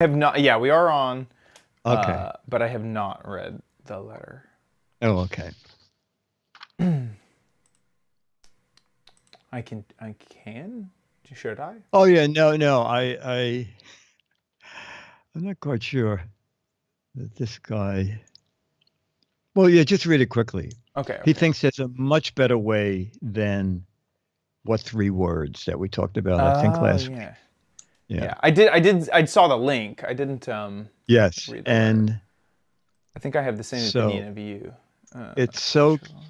Have not. Yeah, we are on. Okay. But I have not read the letter. Oh, okay. I can. I can. Should I? Oh yeah, no. I'm not quite sure that this guy. Well, yeah, just read it quickly. Okay. He Okay. thinks there's a much better way than what 3 words that we talked about, I think, Oh last week. yeah. Yeah. Yeah. I did. I did. I saw the link. I didn't Yes. read the letter. And I think I have the same so opinion of you. it's so Official.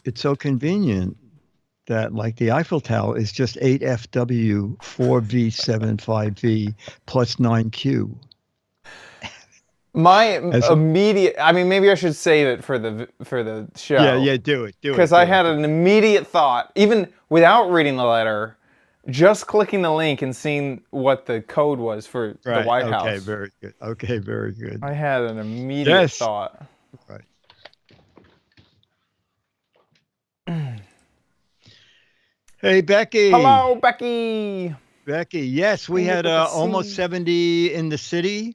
it's so convenient that like the Eiffel Tower is just 8FW 4V75V plus 9Q. My As immediate. I mean, maybe I should save it for the show. yeah, do it. Because I had an immediate thought, even without reading the letter, just clicking the link and seeing what the code was for the Right. White Okay, House. very good. Okay, very good. I had an immediate Yes. thought. Right. Hey, Becky. Hello, Becky. Becky, yes, we Hey, had good to almost see. 70 in the city,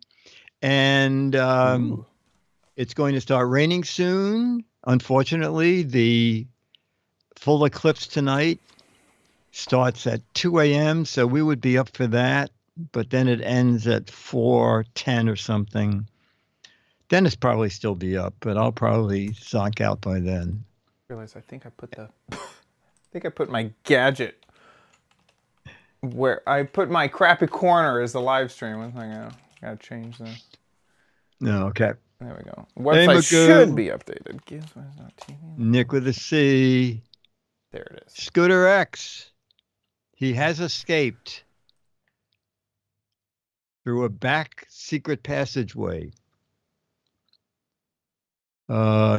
and it's going to start raining soon. Unfortunately, the full eclipse tonight starts at 2 a.m., so we would be up for that, but then it ends at 4:10 or something. Dennis probably still be up, but I'll probably zonk out by then. Realize I think I put the I think I put my gadget where I put my crappy corner as the live stream. I think I gotta change the. No, okay. There we go. Hey, Website should Magoo. be updated. Giz Wiz TV. Nick with a C. There it is. Scooter X. He has escaped through a back secret passageway.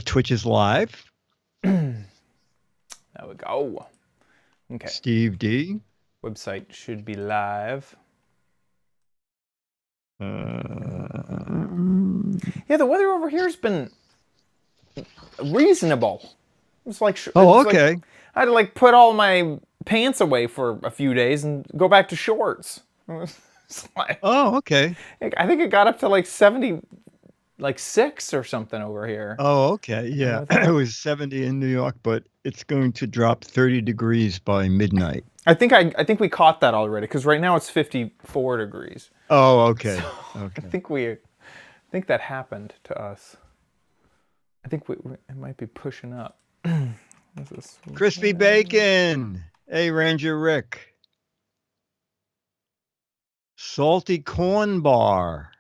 Twitch is live. There we go. Okay. Steve D. Website should be live. Yeah, the weather over here has been reasonable. It's like okay. Like, I had to like put all my pants away for a few days and go back to shorts. Like, okay. I think it got up to like 76 or something over here. Oh, okay. Yeah. It was 70 in New York, but it's going to drop 30 degrees by midnight. I think we caught that already because right now it's 54 degrees. Oh, okay. So okay. I think that happened to us. I think it might be pushing up. Crispy bacon. Hey, Ranger Rick. Salty corn bar.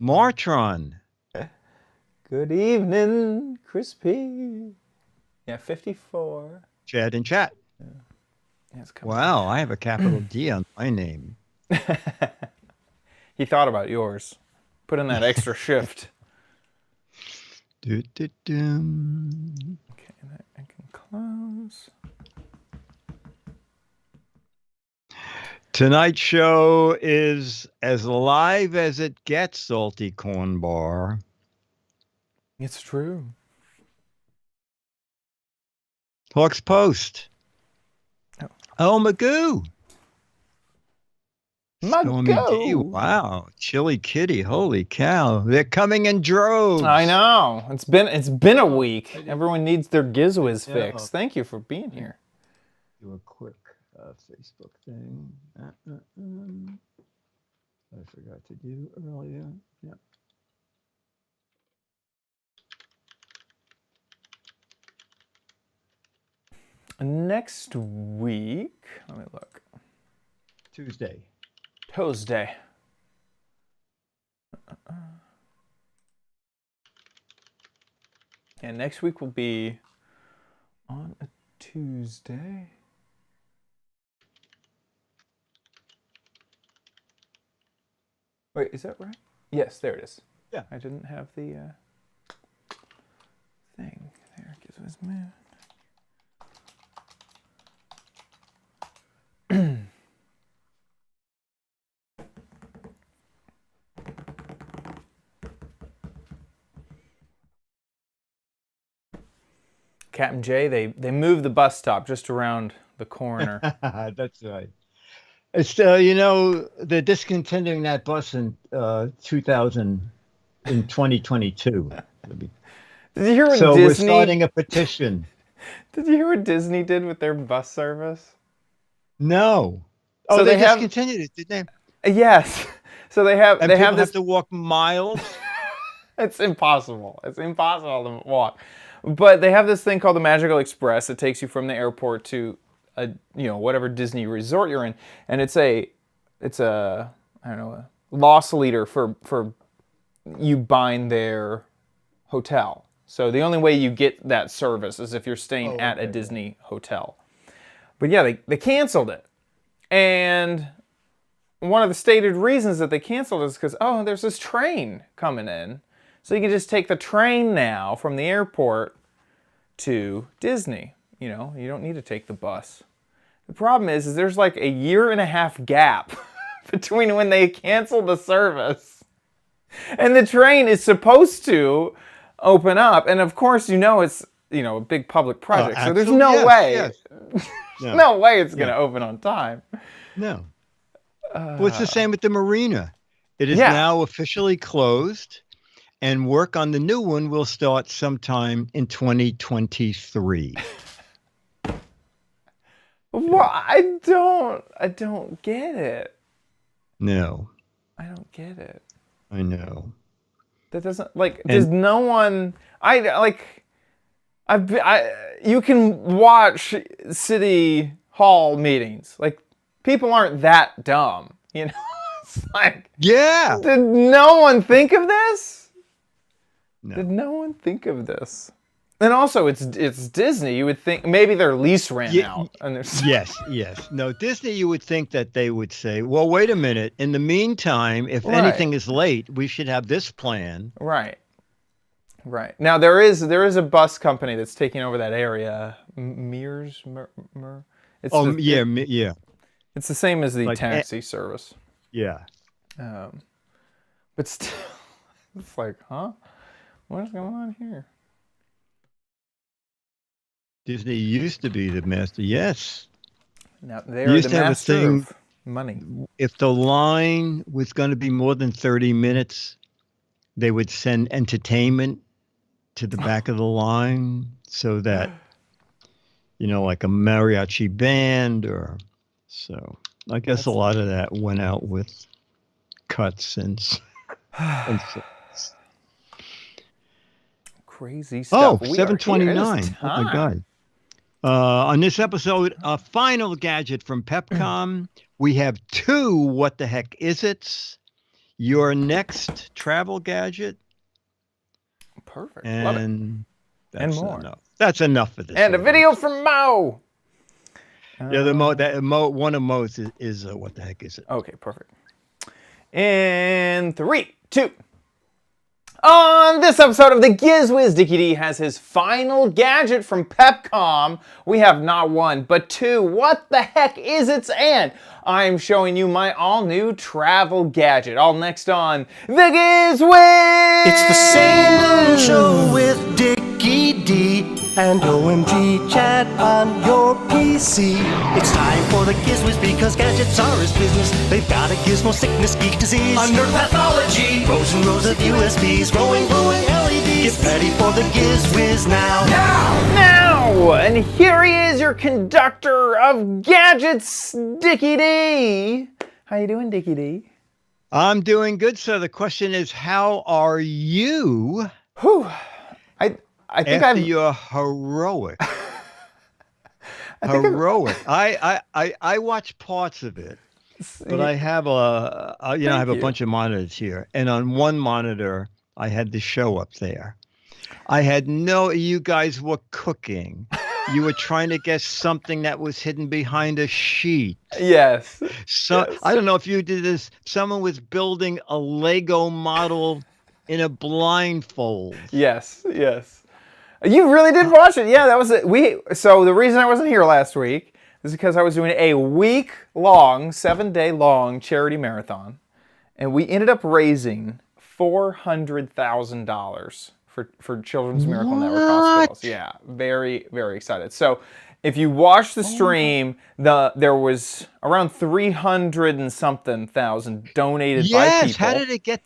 Martron. Good evening, Crispy. Yeah, 54. Chad in chat. Yeah, wow, I have a capital D on my name. He thought about yours. Put in that extra shift. Okay, that I can close. Tonight's show is as live as it gets, Salty Corn Bar. It's true. Hawks Post. Oh, Magoo. Magoo. Wow. Chili Kitty. Holy cow. They're coming in droves. I know. It's been a week. Everyone needs their Giz Wiz fix. Thank you for being here. Do a quick Facebook thing. I forgot to do earlier. Yeah. Next week, let me look. Tuesday. And next week will be on a Tuesday. Wait, is that right? Yes, there it is. Yeah. I didn't have the thing there. Giz Wiz Moon. Captain J, they moved the bus stop just around the corner. That's right. It's they're discontinuing that bus in 2022. Did you hear what So we're Disney? starting a petition. Did you hear what Disney did with their bus service? No. Oh, So they they have discontinued it, didn't yes. So they have they? And people have this. to walk miles. It's impossible. It's impossible to walk. But they have this thing called the Magical Express that takes you from the airport to a whatever Disney resort you're in, and it's a I don't know, a loss leader for you buying their hotel. So the only way you get that service is if you're staying at a Disney hotel. But yeah, they canceled it. And one of the stated reasons that they canceled is because, there's this train coming in. So you can just take the train now from the airport to Disney. You don't need to take the bus. The problem is there's like a 1.5 year gap between when they canceled the service and the train is supposed to open up. And of course, it's, a big public project. So there's no way. Yes. No way it's going to open on time. No. Well, it's the same with the marina. It is now officially closed, and work on the new one will start sometime in 2023. Well, I don't get it. No. I don't get it. I know. That doesn't does no one you can watch city hall meetings. Like, people aren't that dumb, It's like, yeah. Did no one think of this? No. Did no one think of this? And also, it's Disney. You would think maybe their lease ran out. And yes. No, Disney, you would think that they would say, well, wait a minute. In the meantime, if anything is late, we should have this plan. Right. Now, there is a bus company that's taking over that area. Mears? Yeah. It's the same as the taxi service. Yeah. But still, it's like, huh? What is going on here? Disney used to be the master. Yes. Now they're the master of money. If the line was going to be more than 30 minutes, they would send entertainment to the back of the line so that, like a mariachi band or so. I guess a lot of that went out with cuts and crazy stuff. 7:29. Oh my God. On this episode, a final gadget from Pepcom. We have 2 What the Heck Is It's? Your next travel gadget. Perfect. And and more. Enough. That's enough for this. And a video from Mo. Yeah, one of Mo's is What the Heck Is It? Okay, perfect. In 3, 2. On this episode of the Giz Wiz, Dickie D has his final gadget from Pepcom. We have not 1, but 2. What the heck is it? And I'm showing you my all-new travel gadget. All next on the Giz Wiz! It's the same old show with Dickie D and OMG chat on your PC. It's time for the Giz Wiz because gadgets are his business. They've got a gizmo sickness, geek disease, under pathology, rows and rows of USBs, glowing LEDs. Get ready for the Giz Wiz now. Now! And here he is, your conductor of gadgets, Dickie D. How you doing, Dickie D? I'm doing good, sir. The question is, how are you? Whew. I think after your heroic. I watch parts of it, but I have I have a bunch of monitors here, and on one monitor I had the show up there. You guys were cooking. You were trying to guess something that was hidden behind a sheet. Yes. Yes. I don't know if you did this. Someone was building a Lego model in a blindfold. Yes. You really did watch it. Yeah, that was it. So the reason I wasn't here last week is because I was doing a week-long, 7-day-long charity marathon, and we ended up raising $400,000 for Children's Miracle Network hospitals. Yeah, very, very excited. So If you watch the stream, there was around 300 and something thousand donated by Yes. people. How did it get?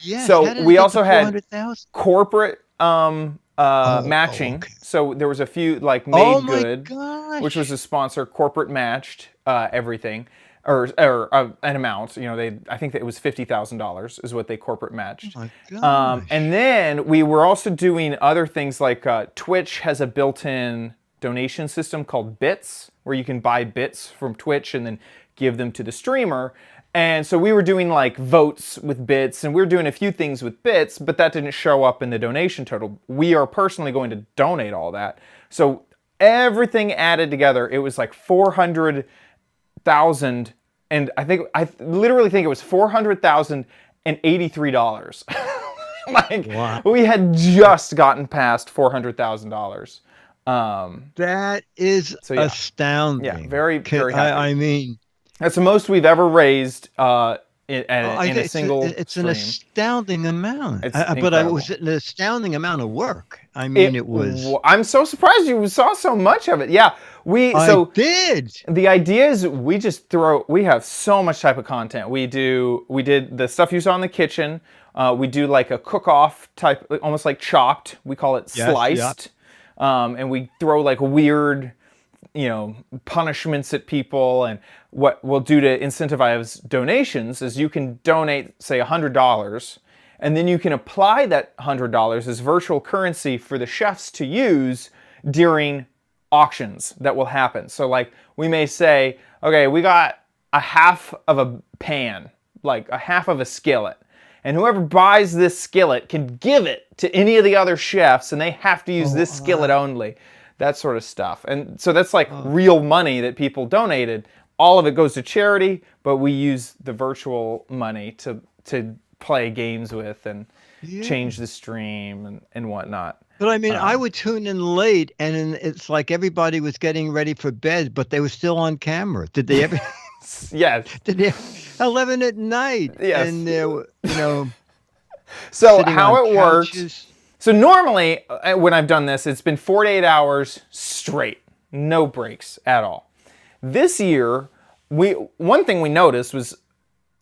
Yes. So how did we it get also to had 400,000? corporate matching. okay. So there was a few like Made Oh my Good, gosh. which was a sponsor. Corporate matched everything, or an amount. You know, I think that it was $50,000 is what they corporate matched. Oh my gosh. And then we were also doing other things like Twitch has a built-in donation system called Bits, where you can buy bits from Twitch and then give them to the streamer. And so we were doing like votes with bits, and we were doing a few things with bits, but that didn't show up in the donation total. We are personally going to donate all that. So everything added together, it was like 400,000, and I literally think it was $400,083. Like, Wow. we had just gotten past $400,000. That is So, yeah. astounding. Yeah, very, very happy. I mean, That's the most we've ever raised in a single it's stream. an astounding amount. It's But it incredible. was an astounding amount of work. I mean, it was. I'm so surprised you saw so much of it. Yeah, I did. The idea is we have so much type of content. We did the stuff you saw in the kitchen. We do like a cook-off type, almost like Chopped. We call it Yes, Sliced. And we throw like weird, punishments at people. And what we'll do to incentivize donations is you can donate, say, $100, and then you can apply that $100 as virtual currency for the chefs to use during auctions that will happen. So like we may say, okay, we got a half of a pan, like a half of a skillet. And whoever buys this skillet can give it to any of the other chefs, and they have to use this skillet only. That sort of stuff. And so that's like real money that people donated. All of it goes to charity, but we use the virtual money to play games with and change the stream and whatnot. But I mean, I would tune in late, and it's like everybody was getting ready for bed, but they were still on camera. Did they ever? Yes. Did they? 11 at night. Yes. And they were, So sitting how on it works. couches. So normally when I've done this, it's been 4 to 8 hours straight, no breaks at all. This year, one thing we noticed was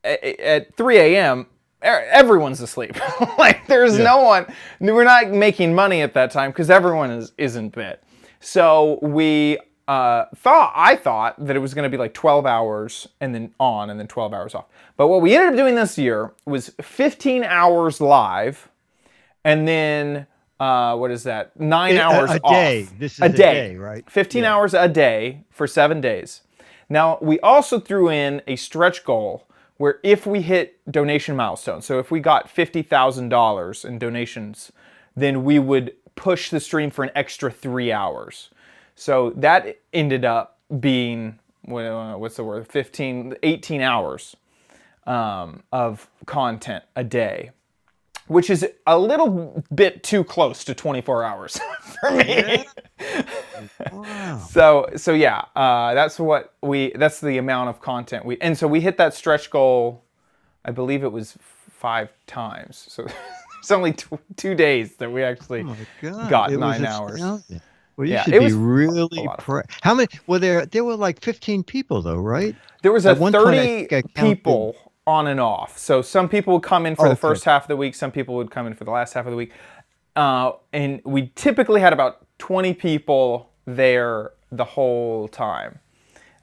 at 3 a.m. everyone's asleep. Like there's no one. We're not making money at that time because everyone is in bed. So I thought that it was going to be like 12 hours and then on and then 12 hours off. But what we ended up doing this year was 15 hours live and then, 9 hours a off. day. This is a day, right? 15 hours a day for 7 days. Now, we also threw in a stretch goal where if we hit donation milestones, so if we got $50,000 in donations, then we would push the stream for an extra 3 hours. So that ended up being, 18 hours of content a day, which is a little bit too close to 24 hours for me. Yeah. Wow. So yeah, that's the amount of content so we hit that stretch goal, I believe it was 5 times. So it's only 2 days that we actually got 9 hours. Astounding. Well, you Yeah, should it be was really proud. How many? Well, there were like 15 people though, right? There was At one point, I 30 think I counted- people on and off. So some people would come in for the first half of the week. Some people would come in for the last half of the week. And we typically had about 20 people there the whole time.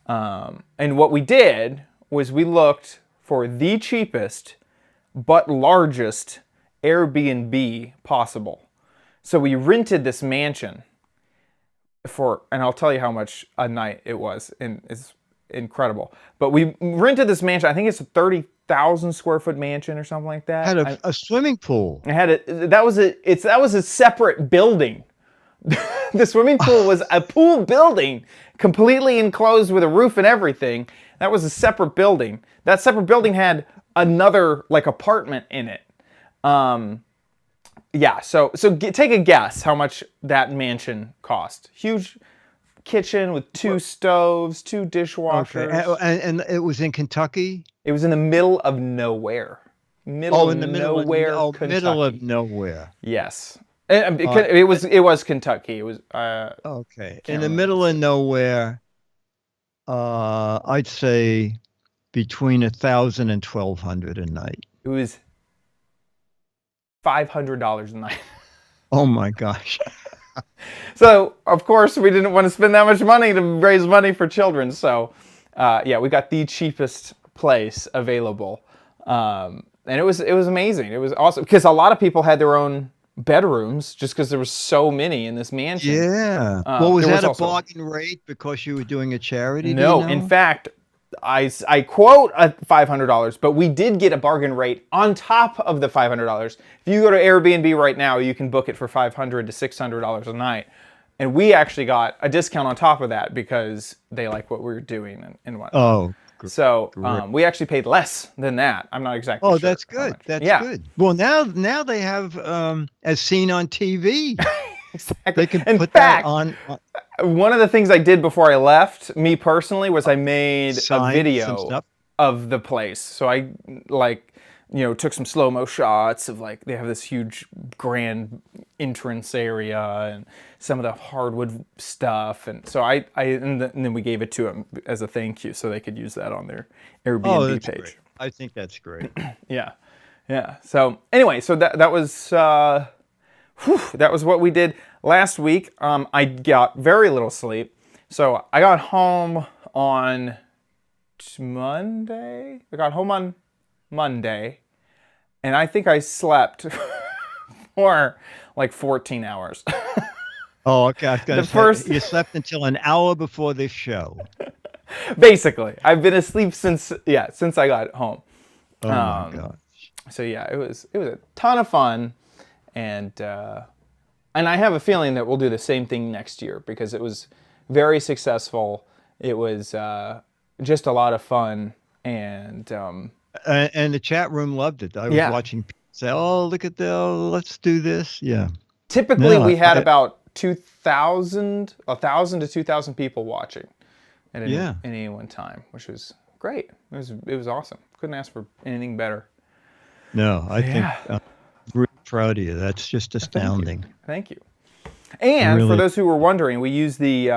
And what we did was we looked for the cheapest but largest Airbnb possible. So we rented this mansion and I'll tell you how much a night it was, and it's incredible. But we rented this mansion. I think it's a 30,000 square foot mansion or something like that. Had a swimming pool. It had that was a separate building. The swimming pool was a pool building, completely enclosed with a roof and everything. That was a separate building. That separate building had another like apartment in it. Yeah, so take a guess how much that mansion cost. Huge kitchen with 2 stoves, 2 dishwashers. Okay. And it was in Kentucky? It was in the middle of nowhere. Middle of nowhere, Kentucky. Middle of nowhere. Yes. Because it was Kentucky. It was Okay. Can't In the remember. middle of nowhere, I'd say between 1,000 and 1,200 a night. It was $500 a night. Oh my gosh. So of course we didn't want to spend that much money to raise money for children. So yeah, we got the cheapest place available, and it was amazing. It was awesome because a lot of people had their own bedrooms just because there was so many in this mansion. Yeah. Well, was there that was a also- bargain rate because you were doing a charity? do No, you know? in fact, I quote $500, but we did get a bargain rate on top of the $500. If you go to Airbnb right now, you can book it for $500 to $600 a night. And we actually got a discount on top of that because they like what we were doing and whatnot. Oh, So we actually paid less than that. I'm not exactly sure. that's how good. much. That's Yeah, good. Well, now they have as seen on TV. exactly. They can In put fact, that on one of the things I did before I left, me personally, was I made a signs and video stuff. of the place. So I took some slow-mo shots of they have this huge grand entrance area and some of the hardwood stuff. And so and then we gave it to them as a thank you so they could use that on their Airbnb that's page. great. I think that's great. Yeah. Yeah. So anyway, so that was that was what we did last week. I got very little sleep. So I got home on Monday. I got home on Monday, and I think I slept for 14 hours. Oh, okay. I was gonna The say, first- you slept until an hour before this show. Basically, I've been asleep since I got home. Oh my gosh. So yeah, it was a ton of fun, and I have a feeling that we'll do the same thing next year because it was very successful. It was just a lot of fun, and And the chat room loved it. I was Yeah. watching people say, "Oh, look at let's do this." Yeah. typically No, we had I- about 1,000 to 2,000 people watching at Yeah. any one time, which was great. It was awesome. Couldn't ask for anything better. No, I think Yeah. I'm really proud of you. That's just astounding. Thank you. And for Really- those who were wondering, we used the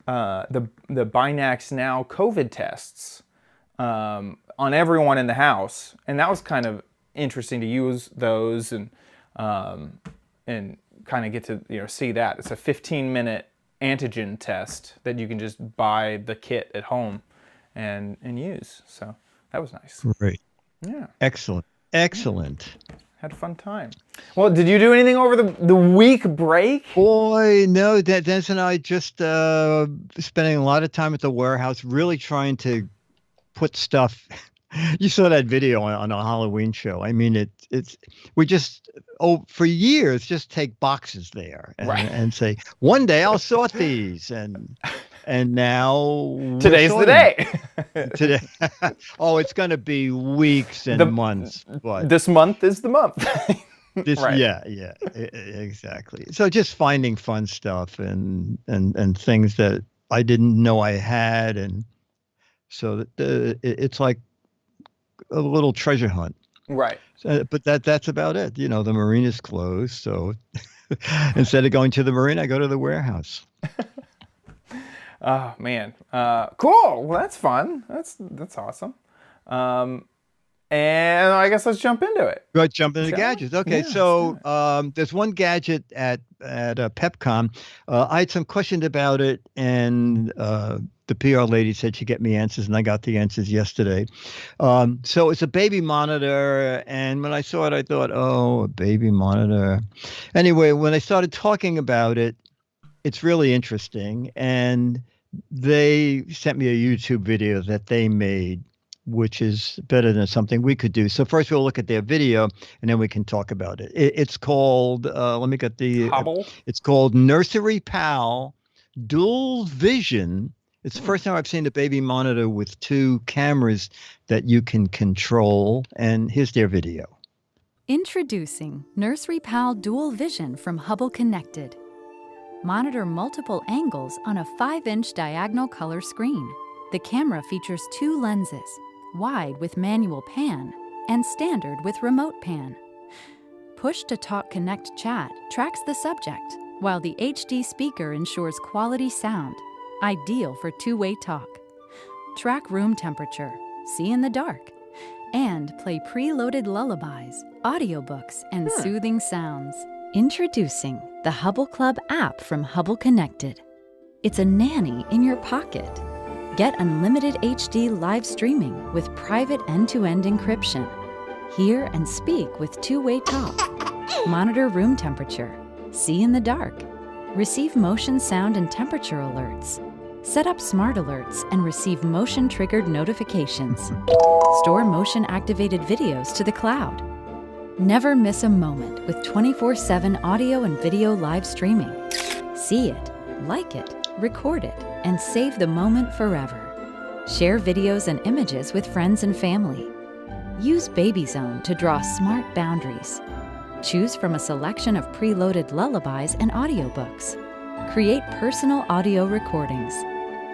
Binax Now COVID tests on everyone in the house, and that was kind of interesting to use those and kind of get to see that. It's a 15-minute antigen test that you can just buy the kit at home and use. So that was nice. Great. Yeah, Excellent. Excellent. had a fun time. Well, did you do anything over the week break? Boy, no, Dennis and I just spending a lot of time at the warehouse, really trying to put stuff. You saw that video on a Halloween show. I mean, we just for years just take boxes there and say one day I'll sort these and now we're Today's the sorting day. today. Oh, it's going to be weeks and months, but This month is the month. this, Right. yeah, exactly. So just finding fun stuff and things that I didn't know I had, and so it's like a little treasure hunt. Right. But that's about it. The marina's closed, so instead of going to the marina, I go to the warehouse. Oh man, cool. Well, that's fun. That's awesome. And I guess let's jump into it. Go ahead, jump into the Shall we? gadgets. Okay, Yeah, so there's one gadget at PepCon. I had some questions about it, and the PR lady said she'd get me answers, and I got the answers yesterday. So it's a baby monitor, and when I saw it, I thought, oh, a baby monitor. Anyway, when I started talking about it, it's really interesting, and they sent me a YouTube video that they made, which is better than something we could do. So first we'll look at their video, and then we can talk about it. It's called, let me get the... Hubble. It's called Nursery Pal Dual Vision. It's the first time I've seen a baby monitor with two cameras that you can control, and here's their video. Introducing Nursery Pal Dual Vision from Hubble Connected. Monitor multiple angles on a 5-inch diagonal color screen. The camera features two lenses, wide with manual pan and standard with remote pan. Push to Talk Connect chat tracks the subject, while the HD speaker ensures quality sound, ideal for two-way talk. Track room temperature, see in the dark, and play preloaded lullabies, audiobooks, and soothing sounds. Introducing the Hubble Club app from Hubble Connected. It's a nanny in your pocket. Get unlimited HD live streaming with private end-to-end encryption. Hear and speak with two-way talk. Monitor room temperature. See in the dark. Receive motion, sound, and temperature alerts. Set up smart alerts and receive motion-triggered notifications. Store motion-activated videos to the cloud. Never miss a moment with 24/7 audio and video live streaming. See it, like it, record it, and save the moment forever. Share videos and images with friends and family. Use Baby Zone to draw smart boundaries. Choose from a selection of preloaded lullabies and audiobooks. Create personal audio recordings.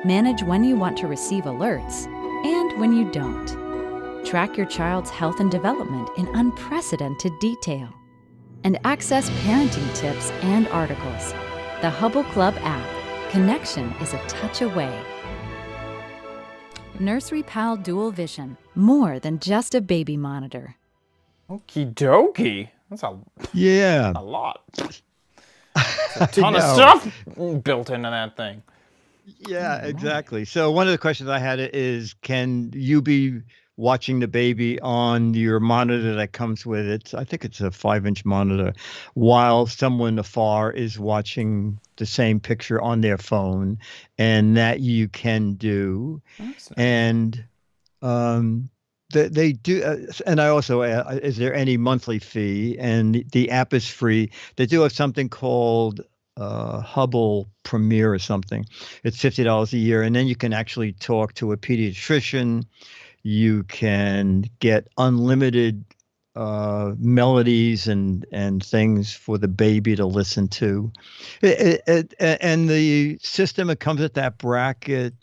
Manage when you want to receive alerts and when you don't. Track your child's health and development in unprecedented detail. And access parenting tips and articles. The Hubble Club app. Connection is a touch away. Nursery Pal Dual Vision. More than just a baby monitor. Okie dokie. That's a lot. That's a ton of stuff built into that thing. Yeah, exactly. So one of the questions I had is, can you be watching the baby on your monitor that comes with it? I think it's a 5-inch monitor, while someone afar is watching the same picture on their phone, and that you can do. That's nice. And they do. And I also, is there any monthly fee? And the app is free. They do have something called Hubble Premier or something. It's $50 a year, and then you can actually talk to a pediatrician. You can get unlimited melodies and things for the baby to listen to. And the system, it comes at that bracket.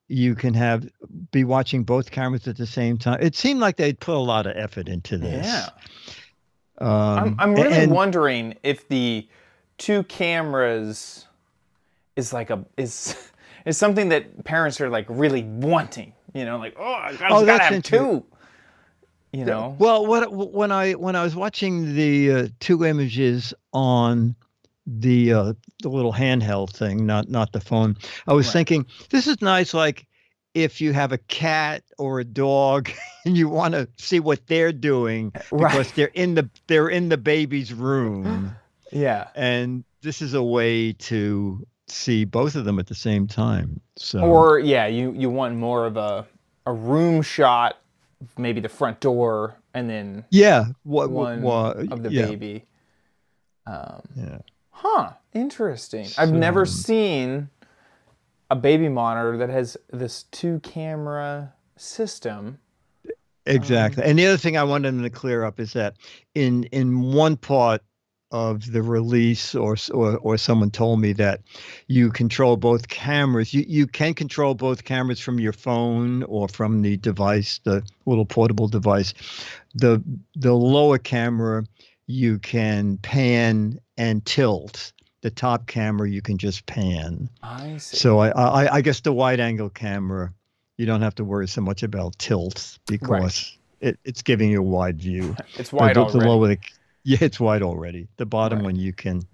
You can be watching both cameras at the same time. It seemed like they'd put a lot of effort into this. Yeah. I'm really wondering if the 2 cameras is like is something that parents are like really wanting. You know, like, I gotta have 2. You know. Well, when I was watching the 2 images on the little handheld thing, not the phone, I was thinking, this is nice. Like, if you have a cat or a dog and you want to see what they're doing because they're in the baby's room. Yeah. And this is a way to see both of them at the same time. So, or you want more of a room shot, maybe the front door, and then one of the baby. Interesting. I've never seen a baby monitor that has this 2-camera system. Exactly. And the other thing I wanted them to clear up is that in one part of the release, or someone told me that you control both cameras. You can control both cameras from your phone or from the device, the little portable device. The lower camera you can pan and tilt. The top camera you can just pan. I see. So I guess the wide angle camera, you don't have to worry so much about tilt because it's giving you a wide view. It's wide already. The lower it's wide already. The bottom one you can.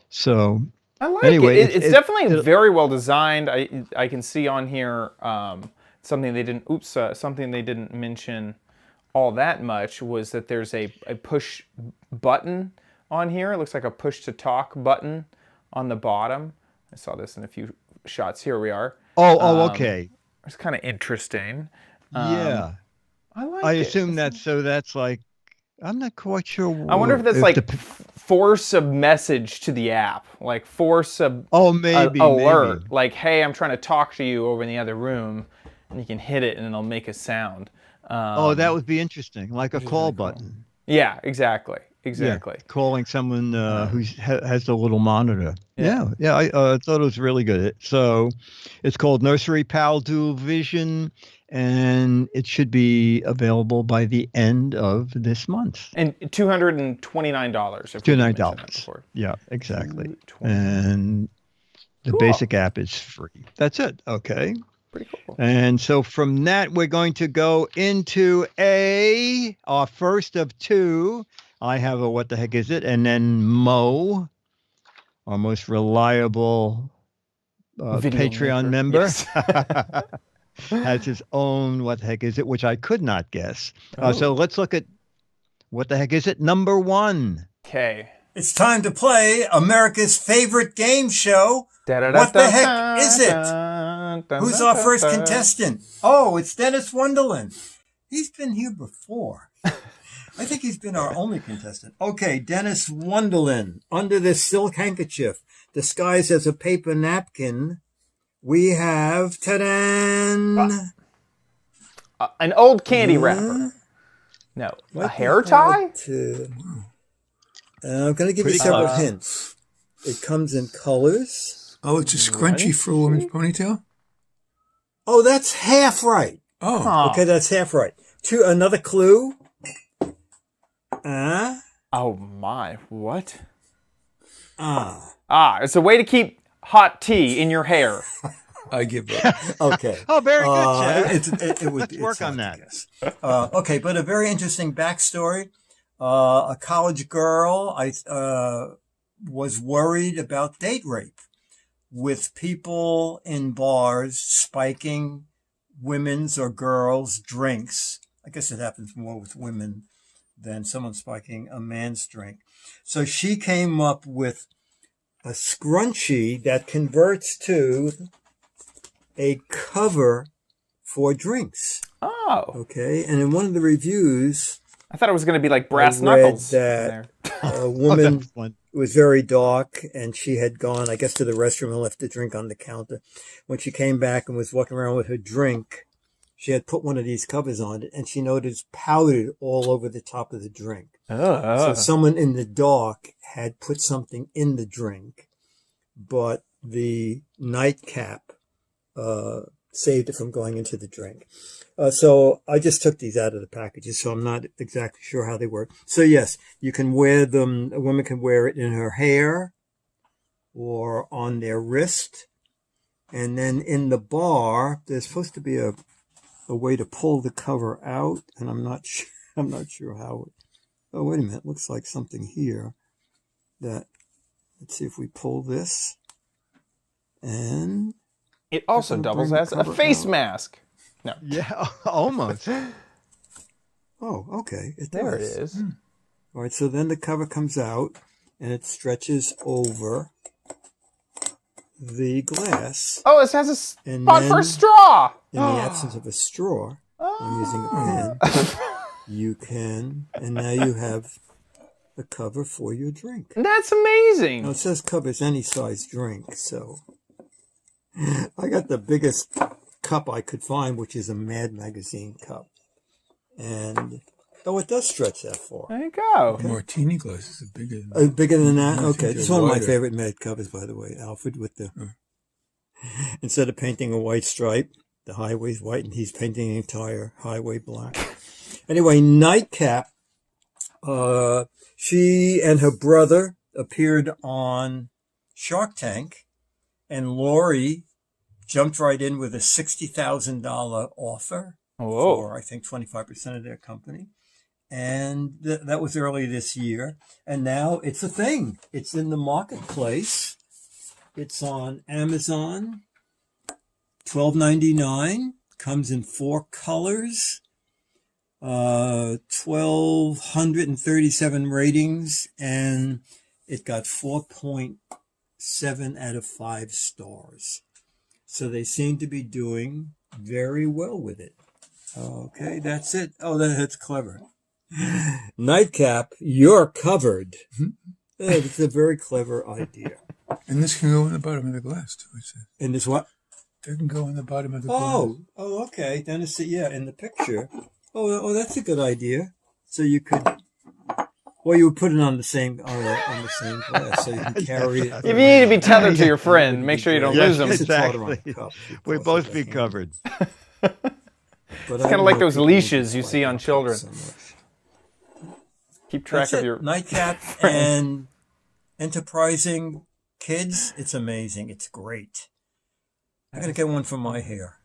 So I like anyway, it. It's definitely very well designed. I can see on here something they didn't mention all that much was that there's a push button on here. It looks like a push to talk button on the bottom. I saw this in a few shots. Here we are. Okay. It's kind of interesting. Yeah. I assume that's like, I'm not quite sure. I wonder if that's like force a message to the app, like force maybe alert, like, hey, I'm trying to talk to you over in the other room, and you can hit it and it'll make a sound. That would be interesting, like a call button. Yeah, exactly. exactly. Calling someone who has the little monitor. Yeah. I thought it was really good. So it's called Nursery Pal Dual Vision, and it should be available by the end of this month. And $229. $209. Yeah, exactly. And the basic app is free. That's it. Okay. Pretty cool. And so from that, we're going to go into our first of two. I have a what the heck is it? And then Mo, our most reliable Patreon member, Yes. has his own what the heck is it, which I could not guess. So let's look at what the heck is it? Number one. Okay. It's time to play America's favorite game show. What the heck is it? Who's our first contestant? Oh, it's Dennis Wonderland. He's been here before. I think he's been our only contestant. Okay, Dennis Wonderland, under this silk handkerchief, disguised as a paper napkin, we have, ta-da! An old candy wrapper. No, a hair tie? I'm going to give you several hints. It comes in colors. Oh, it's a scrunchie for a woman's ponytail? Oh, that's half right. Oh. Okay, that's half right. Another clue. Oh my, what? Ah. It's a way to keep hot tea in your hair. I give up. Okay. Oh, very good, Chad. Let's work on that. Okay, but a very interesting backstory. A college girl was worried about date rape with people in bars spiking women's or girls' drinks. I guess it happens more with women than someone spiking a man's drink. So she came up with a scrunchie that converts to a cover for drinks. Oh. Okay, and in one of the reviews, I thought it was going to be like brass I read knuckles. that a woman it was very dark, and she had gone, I guess, to the restroom and left the drink on the counter. When she came back and was walking around with her drink, she had put one of these covers on it, and she noticed powdered all over the top of the drink. So someone in the dark had put something in the drink, but the nightcap saved it from going into the drink. So I just took these out of the packages, so I'm not exactly sure how they work. So yes, you can wear them. A woman can wear it in her hair or on their wrist. And then in the bar, there's supposed to be a way to pull the cover out, and I'm not sure how. Oh, wait a minute. Looks like something here that, let's see if we pull this. And it also doubles as a face mask. No. Yeah, almost. Oh, okay. There it is. All right, so then the cover comes out, and it stretches over the glass. Oh, it has a And spot then- for a straw. In the absence of a straw, I'm using a pen. You can, and now you have the cover for your drink. That's amazing. Now it says covers any size drink, so I got the biggest cup I could find, which is a Mad Magazine cup. And it does stretch that far. There you go. Martini glasses are bigger than Bigger than that? I think Okay. This is they're one of my wider. favorite Mad covers, by the way, Alfred, with the instead of painting a white stripe, the highway's white, and he's painting the entire highway black. Anyway, Nightcap, she and her brother appeared on Shark Tank, and Lori jumped right in with a $60,000 offer for, I think, 25% of their company. And that was early this year. And now it's a thing. It's in the marketplace. It's on Amazon, $12.99. Comes in 4 colors, 1,237 ratings, and it got 4.7 out of 5 stars. So they seem to be doing very well with it. Okay, that's it. Oh, that's clever. Nightcap, you're covered. It's a very clever idea. And this can go in the bottom of the glass, too, it says. And this what? That can go in the bottom of the glass. Oh, okay. Then it's, in the picture. Oh, that's a good idea. So you could, Well, you would put it on the same glass, so you can carry it. If you need to be tethered to your friend, make sure you don't lose them. Yes, it's harder on exactly. the cup. We'd both be covered. It's kind of like those leashes you see on children. Keep track of your nightcap and enterprising kids. It's amazing. It's great. I'm gonna get one for my hair.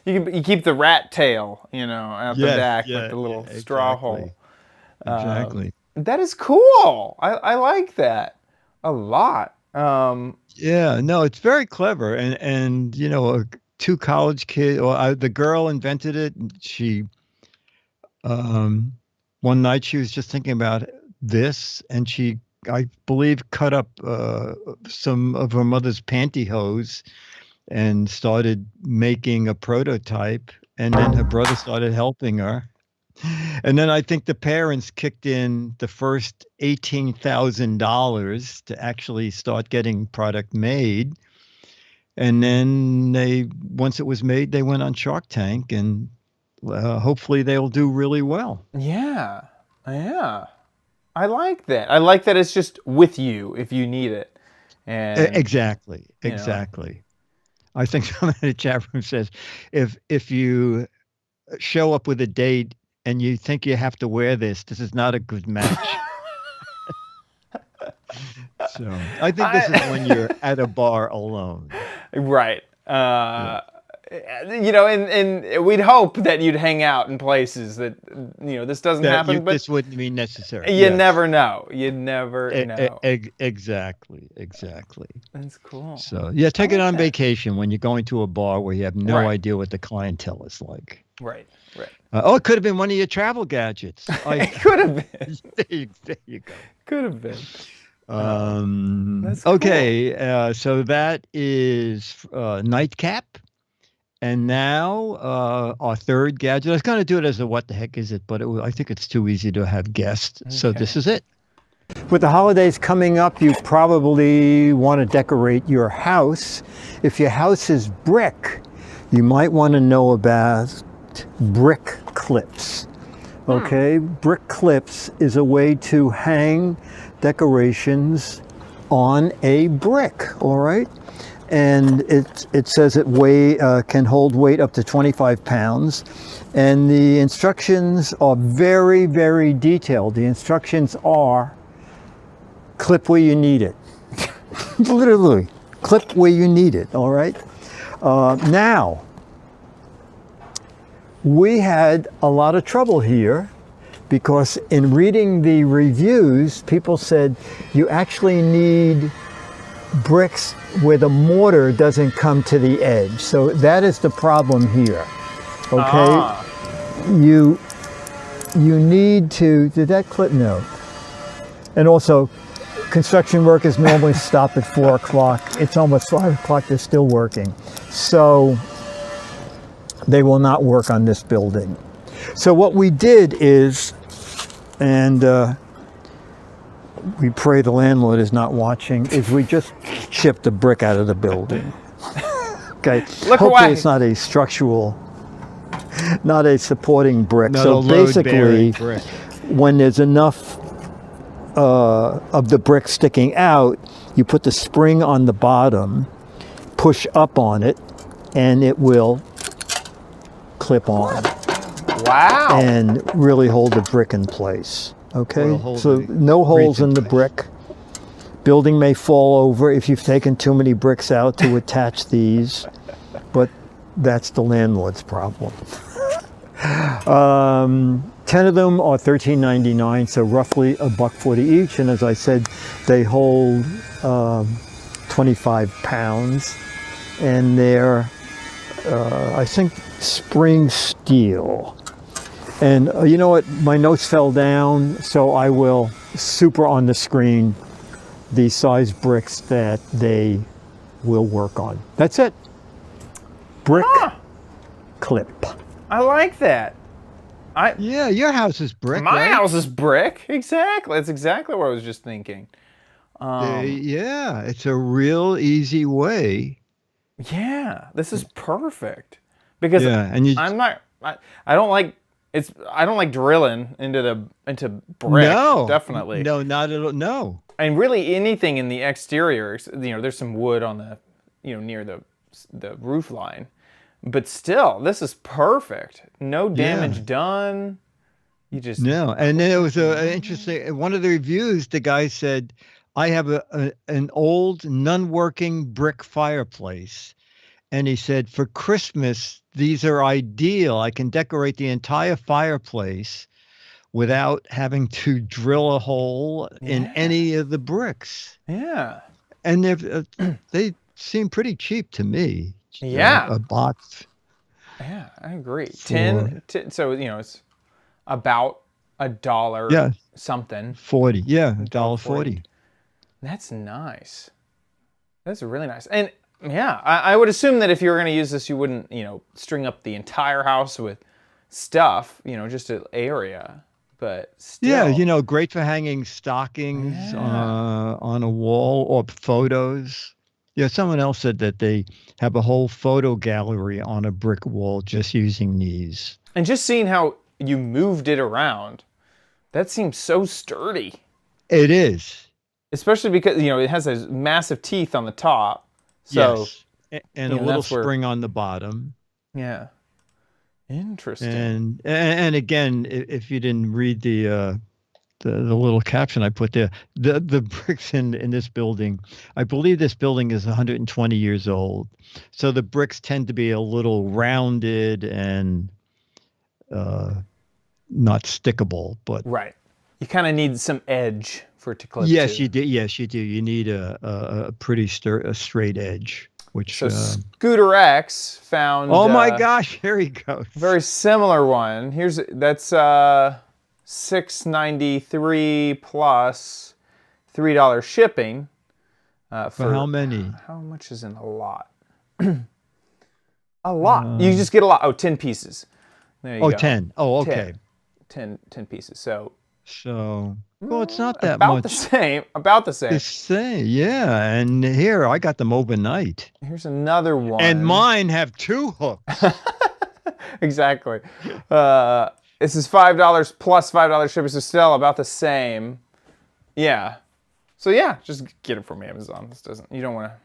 You keep the rat tail, out the back with the little straw hole. Exactly. That is cool. I like that a lot. Yeah, no, it's very clever, and two college kids. Well, the girl invented it. And she, one night she was just thinking about this, and she, I believe, cut up some of her mother's pantyhose and started making a prototype. And then her brother started helping her. And then I think the parents kicked in the first $18,000 to actually start getting product made. And then once it was made, they went on Shark Tank, and hopefully they'll do really well. Yeah. I like that. I like that it's just with you if you need it. And exactly. I think someone in the chat room says, if you show up with a date and you think you have to wear this is not a good match. So I think this is when you're at a bar alone. Right. And we'd hope that you'd hang out in places that, this doesn't happen. But this wouldn't be necessary. You never know. You never know. Exactly. That's cool. So, yeah, take it on vacation when you're going to a bar where you have no idea what the clientele is like. Right. It could have been one of your travel gadgets. It could have been. There you go. Could have been. That's cool. Okay, so that is Nightcap. And now our third gadget. I was going to do it as a what the heck is it, but I think it's too easy to have guests. Okay. So this is it. With the holidays coming up, you probably want to decorate your house. If your house is brick, you might want to know about brick clips. Okay, brick clips is a way to hang decorations on a brick, all right? And it says it can hold weight up to 25 pounds. And the instructions are very, very detailed. The instructions are clip where you need it. Literally, clip where you need it, all right? Now, we had a lot of trouble here because in reading the reviews, people said you actually need bricks where the mortar doesn't come to the edge. So that is the problem here. Okay? You need to, did that clip? No. And also, construction workers normally stop at 4 o'clock. It's almost 5 o'clock, they're still working. So they will not work on this building. So what we did is, and we pray the landlord is not watching, is we just chipped a brick out of the building. Okay. Hopefully it's not a structural, not a supporting brick. Not so a basically, brick. When there's enough of the brick sticking out, you put the spring on the bottom, push up on it, and it will clip on. Wow. And really hold the brick in place. Okay, so no holes in the brick. Building may fall over if you've taken too many bricks out to attach these, but that's the landlord's problem. 10 of them are $13.99, so roughly $1.40 each. And as I said, they hold 25 pounds, and they're, I think, spring steel. And you know what? My notes fell down, so I will super on the screen the size bricks that they will work on. That's it. Brick clip. I like that. Yeah, your house is brick. My house is brick. Exactly. That's exactly what I was just thinking. Yeah, it's a real easy way. Yeah, this is perfect because and I don't like I don't like drilling into brick. No, definitely. No, not at all. No. And really anything in the exterior, there's some wood on the, near the roof line. But still, this is perfect. No damage done. You just no. And then it was an interesting. One of the reviews, the guy said, "I have an old, non-working brick fireplace," and he said, "For Christmas, these are ideal. I can decorate the entire fireplace without having to drill a hole in any of the bricks." Yeah. And they seem pretty cheap to me. Yeah. A box. Yeah, I agree. 10, so, it's about $1 something. 40. Yeah, $1.40. That's nice. That's really nice. And yeah, I would assume that if you were going to use this, you wouldn't, string up the entire house with stuff, just an area. But still. Yeah, great for hanging stockings on a wall or photos. Yeah, someone else said that they have a whole photo gallery on a brick wall just using these. And just seeing how you moved it around, that seems so sturdy. It is. Especially because, it has those massive teeth on the top. So, yes. And a little spring on the bottom. Yeah. Interesting. And again, if you didn't read the little caption I put there, the bricks in this building, I believe this building is 120 years old. So the bricks tend to be a little rounded and not stickable, but right. You kind of need some edge for it to clip. Yes, you do. Yes, you do. You need a pretty straight edge. Which so Scooter X found. Oh my gosh! Here he goes. Very similar one. That's $6.93 plus $3 shipping. For how many? How much is in a lot? A lot. You just get a lot. Oh, 10 pieces. There you go. 10. Oh, okay. 10 pieces. So well, it's not that about much. The same. About the same. The same, yeah. And here, I got them overnight. Here's another one. And mine have 2 hooks. Exactly. This is $5 plus $5 shipping, so still about the same. Yeah. So yeah, just get it from Amazon. You don't want to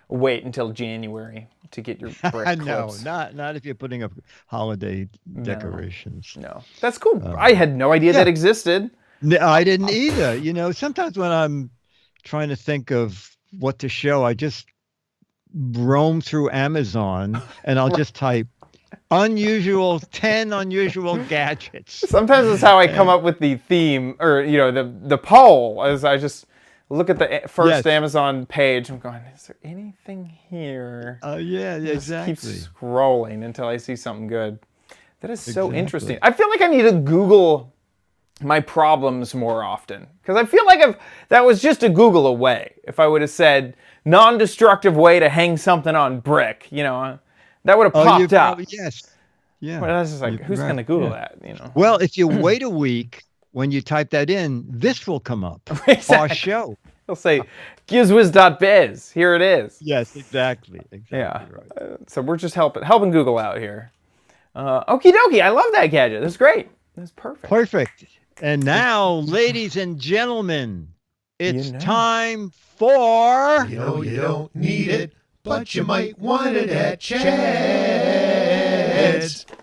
wait until January to get your brick clips. No, not if you're putting up holiday decorations. No. That's cool. I had no idea that existed. No, I didn't either. Sometimes when I'm trying to think of what to show, I just roam through Amazon and I'll just type 10 unusual gadgets. Sometimes that's how I come up with the theme or, the poll as I just look at the first Amazon page. I'm going, is there anything here? Yeah, exactly. Just keep scrolling until I see something good. That is so interesting. I feel like I need to Google my problems more often because I feel like that was just a Google away. If I would have said non-destructive way to hang something on brick, that would have popped up. Yes. Yeah. But I was just like, who's going to Google that? Well, if you wait a week when you type that in, this will come up. Exactly. Our show. It'll say gizwiz.biz. Here it is. Yes, exactly. Yeah. Right. So we're just helping Google out here. Okie dokie. I love that gadget. That's great. That's perfect. Perfect. And now, ladies and gentlemen, it's time for... You don't need it, but you might want it at Chad's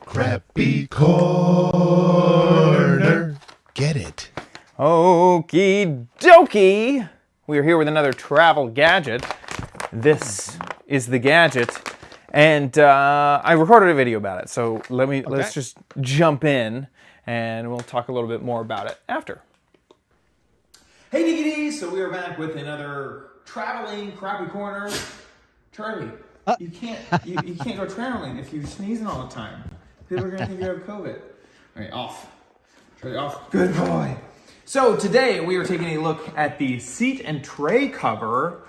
Crappy Corner. Get it. Okie dokie. We are here with another travel gadget. This is the gadget. And I recorded a video about it. So let's just jump in and we'll talk a little bit more about it after. Hey diggities! So we are back with another traveling crappy corner. Charlie, you can't go traveling if you're sneezing all the time. People are gonna think you have COVID. All right, off. Charlie, off. Good boy. So today we are taking a look at the seat and tray cover.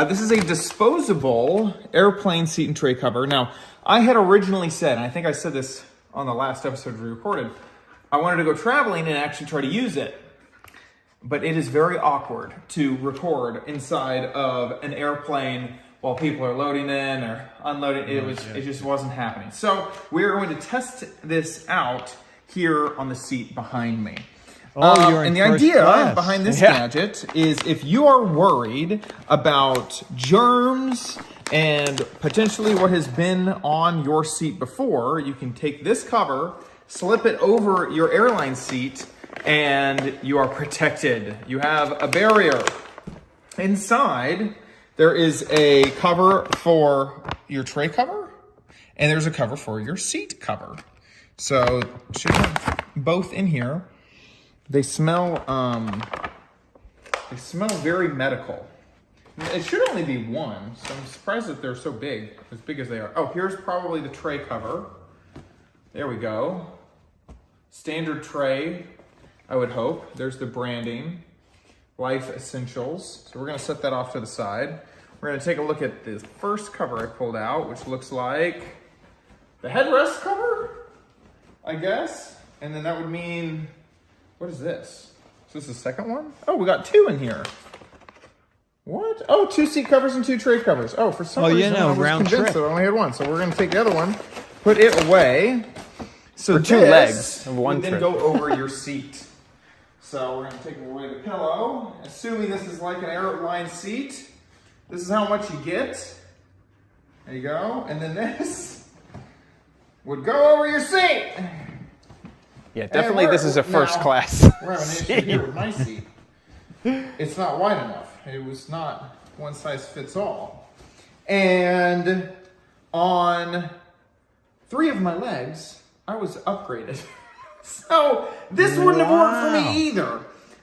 This is a disposable airplane seat and tray cover. Now, I had originally said, and I think I said this on the last episode we recorded, I wanted to go traveling and actually try to use it. But it is very awkward to record inside of an airplane while people are loading in or unloading. It just wasn't happening. So we're going to test this out here on the seat behind me. Oh, you're in and the first idea class. behind this gadget is if you are worried about germs and potentially what has been on your seat before, you can take this cover, slip it over your airline seat, and you are protected. You have a barrier. Inside, there is a cover for your tray cover, and there's a cover for your seat cover. So, should have both in here. They smell very medical. It should only be one, so I'm surprised that they're so big, as big as they are. Oh, here's probably the tray cover. There we go. Standard tray, I would hope. There's the branding. Life Essentials. So we're gonna set that off to the side. We're gonna take a look at the first cover I pulled out, which looks like the headrest cover, I guess. And then that would mean, what is this? Is this the second one? Oh, we got two in here. What? Oh, 2 seat covers and 2 tray covers. Oh, for some reason I was round convinced trip. that I only had one. So we're gonna take the other one, put it away. So For 2 this legs of one would then trip. go over your seat. So we're gonna take away the pillow, assuming this is like an airline seat. This is how much you get. There you go. And then this would go over your seat. Yeah, definitely this is a first class. We're having an issue here with my seat. It's not wide enough. It was not one size fits all. And on 3 of my legs, I was upgraded. So this wouldn't have worked for me either.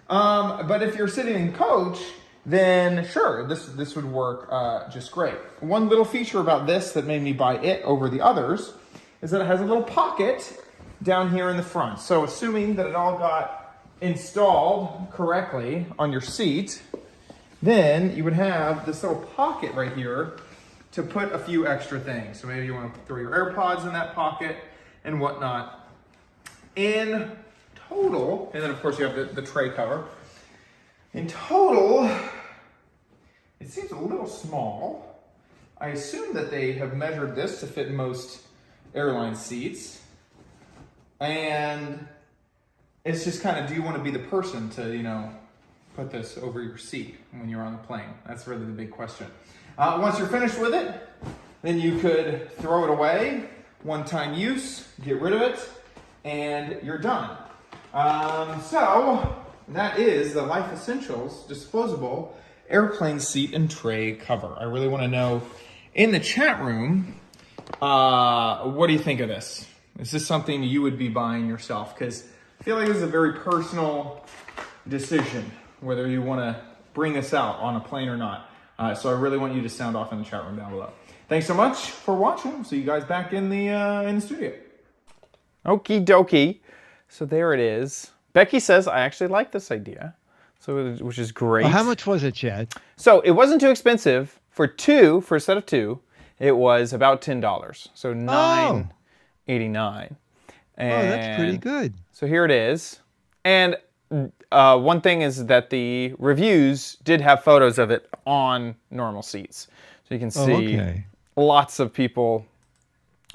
But if you're sitting in coach, then sure, this would work just great. One little feature about this that made me buy it over the others is that it has a little pocket down here in the front. So assuming that it all got installed correctly on your seat, then you would have this little pocket right here to put a few extra things. So maybe you want to throw your AirPods in that pocket and whatnot. In total, and then of course you have the tray cover. In total, it seems a little small. I assume that they have measured this to fit most airline seats. And it's just kind of, do you want to be the person to, put this over your seat when you're on the plane? That's really the big question. Once you're finished with it, then you could throw it away, one-time use, get rid of it, and you're done. So that is the Life Essentials disposable airplane seat and tray cover. I really want to know in the chat room, what do you think of this? Is this something you would be buying yourself? Because I feel like this is a very personal decision, whether you want to bring this out on a plane or not. So I really want you to sound off in the chat room down below. Thanks so much for watching. See you guys back in the studio. Okie dokie. So there it is. Becky says, I actually like this idea, which is great. Well, how much was it, Chad? So it wasn't too expensive. For a set of 2, it was about $10. So $9.89. And that's pretty good. So here it is. And one thing is that the reviews did have photos of it on normal seats. So you can see lots of people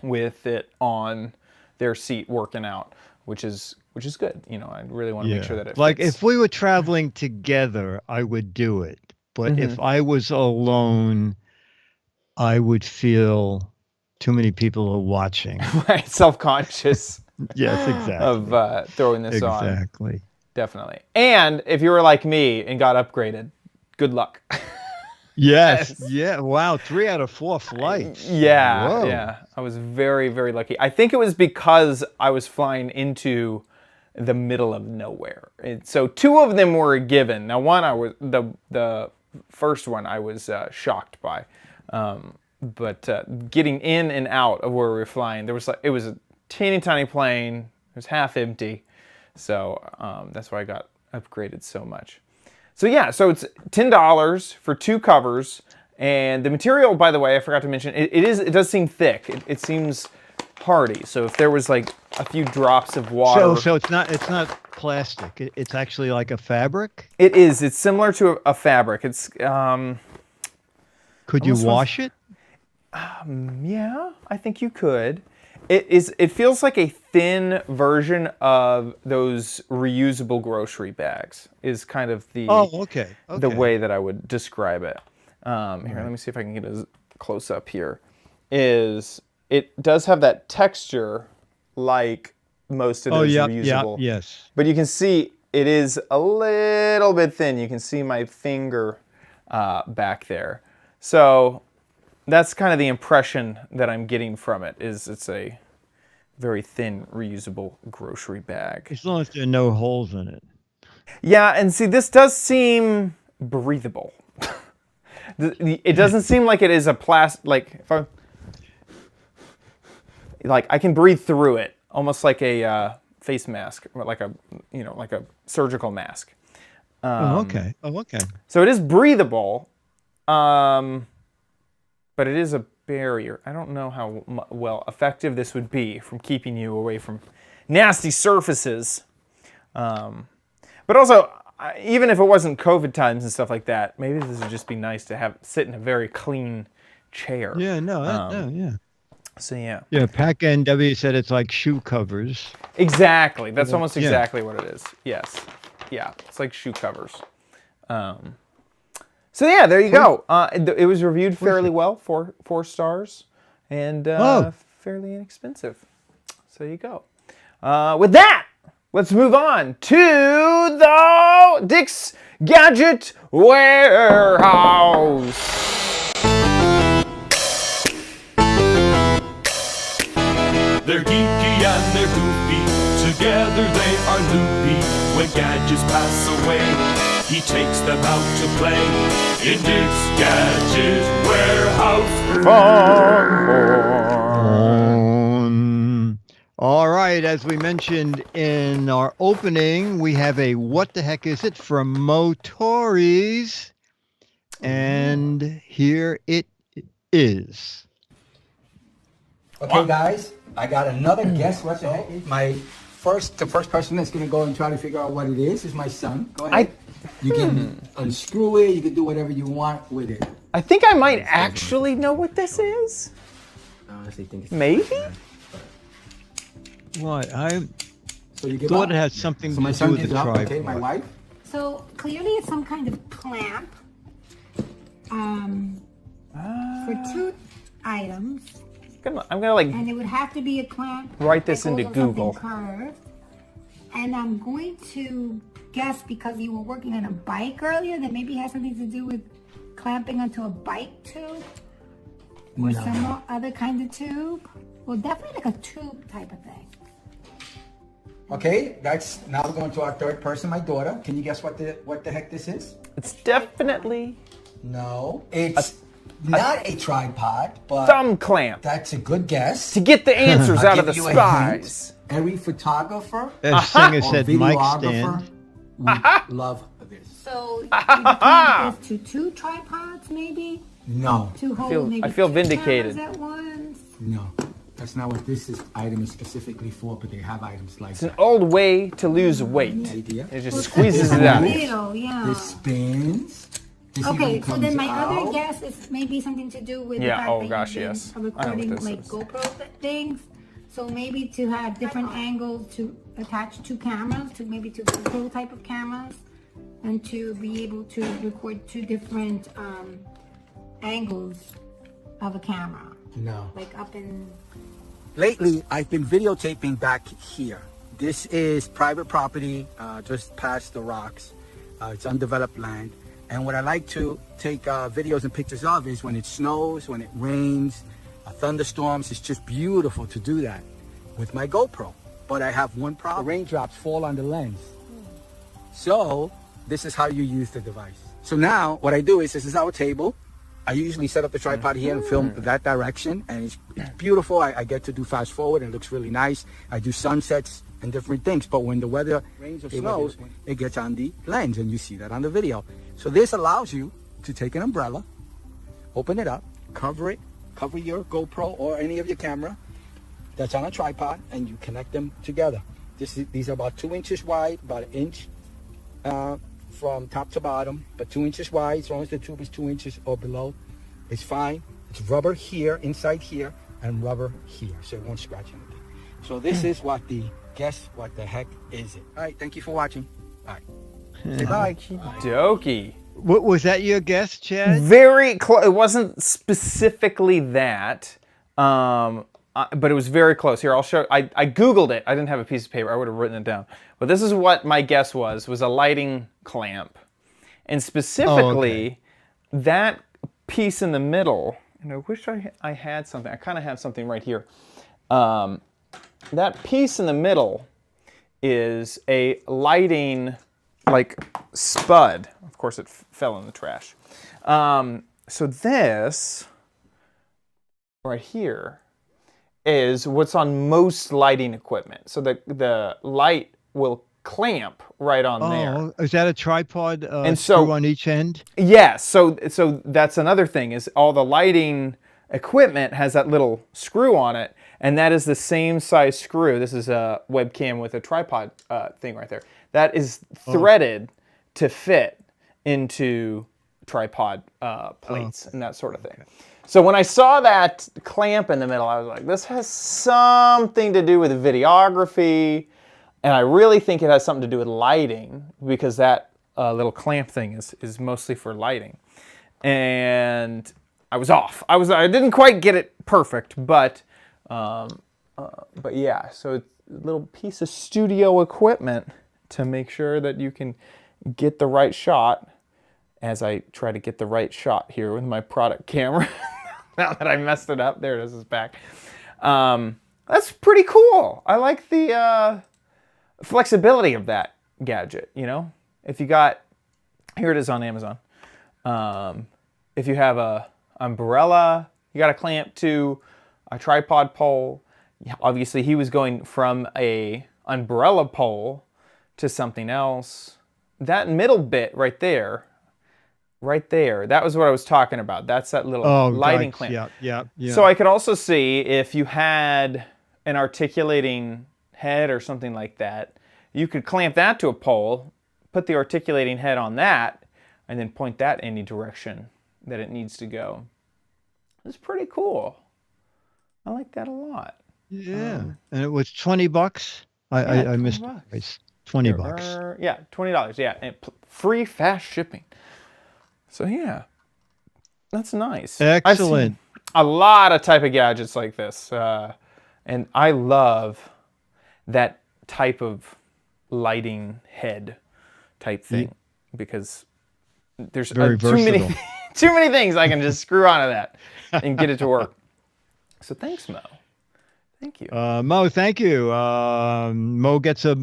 with it on their seat working out, which is good. I really want to make sure that it like fits. if we were traveling together, I would do it. But if I was alone, I would feel too many people are watching. Right, self-conscious. Yes, exactly. Of throwing this on. Exactly. Definitely. And if you were like me and got upgraded, good luck. Yes. Yeah. Wow. 3 out of 4 flights. Yeah. Whoa. Yeah. I was very, very lucky. I think it was because I was flying into the middle of nowhere. So 2 of them were a given. Now one, the first one I was shocked by. But getting in and out of where we were flying, it was a teeny tiny plane. It was half empty. So that's why I got upgraded so much. So yeah, so it's $10 for 2 covers, and the material, by the way, I forgot to mention, it does seem thick. It seems hardy. So if there was like a few drops of water, so it's not plastic. It's actually like a fabric. it is. It's similar to a fabric. It's Could you wash it? Yeah, I think you could. It feels like a thin version of those reusable grocery bags. Is kind of the the way that I would describe it. Here, let me see if I can get a close up here. It does have that texture like most of those reusable. Yes. But you can see it is a little bit thin. You can see my finger back there. So that's kind of the impression that I'm getting from it. Is it's a very thin, reusable grocery bag. As long as there are no holes in it. Yeah, and see, this does seem breathable. It doesn't seem like it is a like I can breathe through it, almost like a face mask, like a surgical mask. Okay. So it is breathable, but it is a barrier. I don't know how well effective this would be from keeping you away from nasty surfaces. But also, even if it wasn't COVID times and stuff like that, maybe this would just be nice to sit in a very clean chair. Yeah, yeah. So yeah. Yeah, Pac NW said it's like shoe covers. Exactly. That's almost exactly what it is. Yes. Yeah, it's like shoe covers. So yeah, there you go. It was reviewed fairly well, 4 stars, and fairly inexpensive. So there you go. With that, let's move on to the Dick's Gadget Warehouse. They're geeky and they're goofy, together they are loopy. When gadgets pass away, he takes them out to play in Dick's Gadget Warehouse. All right, as we mentioned in our opening, we have a What the Heck Is It from Motories, and here it is. Okay, guys, I got another guess. What the heck? The first person that's gonna go and try to figure out what it is my son. Go ahead. You can unscrew it. You can do whatever you want with it. I think I might actually know what this is. I honestly think it's maybe. What? I So you give thought up? it had something So my to do son with gives the up. tripod. Okay, my wife. So clearly it's some kind of clamp for 2 items. I'm gonna like. And it would have to be a clamp. Write this that goes into on Google. something curved. And I'm going to guess, because you were working on a bike earlier, that maybe it has something to do with clamping onto a bike tube, or some other kind of tube. Well, definitely like a tube type of thing. Okay, that's now we're going to our third person, my daughter. Can you guess what the heck this is? It's definitely. No, it's not a tripod, but thumb clamp. That's a good guess. To get the answers out of the give you a skies. Every photographer As singer or said, mic videographer stand. would love this. So you clamp this to 2 tripods, maybe? No. To hold maybe I feel 2 vindicated. cameras at once? No. That's not what this item is specifically for, but they have items like It's an old way to lose weight. Idea. It just squeezes it out. Middle, yeah. This spins. This Okay, even so then my comes other out. guess is maybe something to do with Yeah, the fact oh that gosh, you've been yes. I know what recording this like is. GoPro things. So maybe to have different angles to attach 2 cameras, to maybe 2 GoPro type of cameras, and to be able to record 2 different angles of a camera. No. Like up in... Lately, I've been videotaping back here. This is private property, just past the rocks. It's undeveloped land. And what I like to take videos and pictures of is when it snows, when it rains, thunderstorms. It's just beautiful to do that with my GoPro. But I have one problem. The raindrops fall on the lens. So this is how you use the device. So now what I do is, this is our table. I usually set up the tripod here and film that direction, and it's beautiful. I get to do fast forward, and it looks really nice. I do sunsets and different things, but when the weather rains or snows, it gets on the lens, and you see that on the video. So this allows you to take an umbrella, open it up, cover your GoPro or any of your camera that's on a tripod, and you connect them together. These are about 2 inches wide, about 1 inch from top to bottom, but 2 inches wide. As long as the tube is 2 inches or below, it's fine. It's rubber here, inside here, and rubber here, so it won't scratch anything. So this is what the heck is it? All right, thank you for watching. All right, say bye. Dokey. What was that your guess, Chad? Very close. It wasn't specifically that, but it was very close. Here, I'll show. I Googled it. I didn't have a piece of paper. I would have written it down. But this is what my guess was a lighting clamp. And specifically, that piece in the middle, and I wish I had something. I kind of have something right here. That piece in the middle is a lighting, like, spud. Of course, it fell in the trash. So this right here is what's on most lighting equipment. So the light will clamp right on there. Oh, is that a tripod screw on each end? Yeah, so that's another thing, is all the lighting equipment has that little screw on it, and that is the same size screw. This is a webcam with a tripod thing right there. That is threaded to fit into tripod plates and that sort of thing. So when I saw that clamp in the middle, I was like, this has something to do with videography, and I really think it has something to do with lighting, because that little clamp thing is mostly for lighting. And I was off. I didn't quite get it perfect, but yeah. So it's a little piece of studio equipment to make sure that you can get the right shot, as I try to get the right shot here with my product camera. Now that I messed it up, there it is, it's back. That's pretty cool. I like the flexibility of that gadget, you know? If you got, here it is on Amazon. If you have a umbrella, you got a clamp to a tripod pole. Obviously, he was going from a umbrella pole to something else. That middle bit right there, that was what I was talking about. That's that little lighting clamp. Yeah. So I could also see if you had an articulating head or something like that, you could clamp that to a pole, put the articulating head on that, and then point that any direction that it needs to go. It's pretty cool. I like that a lot. Yeah. And it was $20. I missed the price. $20. Yeah, $20. Yeah, and free fast shipping. So yeah, that's nice. Excellent. I've seen a lot of type of gadgets like this, and I love that type of lighting head type thing, because there's too many things I can just screw onto that and get it to work. So thanks, Mo. Thank you. Mo, thank you. Mo gets a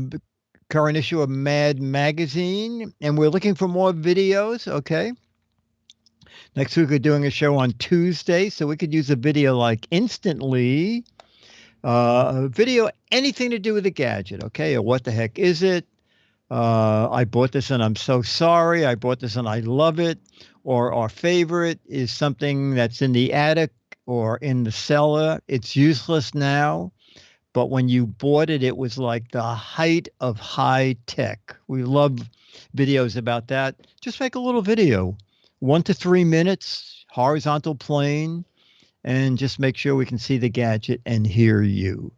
current issue of Mad Magazine, and we're looking for more videos, okay? Next week, we're doing a show on Tuesday, so we could use a video like instantly. A video, anything to do with the gadget, okay? Or what the heck is it? I bought this and I'm so sorry. I bought this and I love it. Or our favorite is something that's in the attic or in the cellar. It's useless now, but when you bought it, it was like the height of high tech. We love videos about that. Just make a little video, 1 to 3 minutes, horizontal plane, and just make sure we can see the gadget and hear you.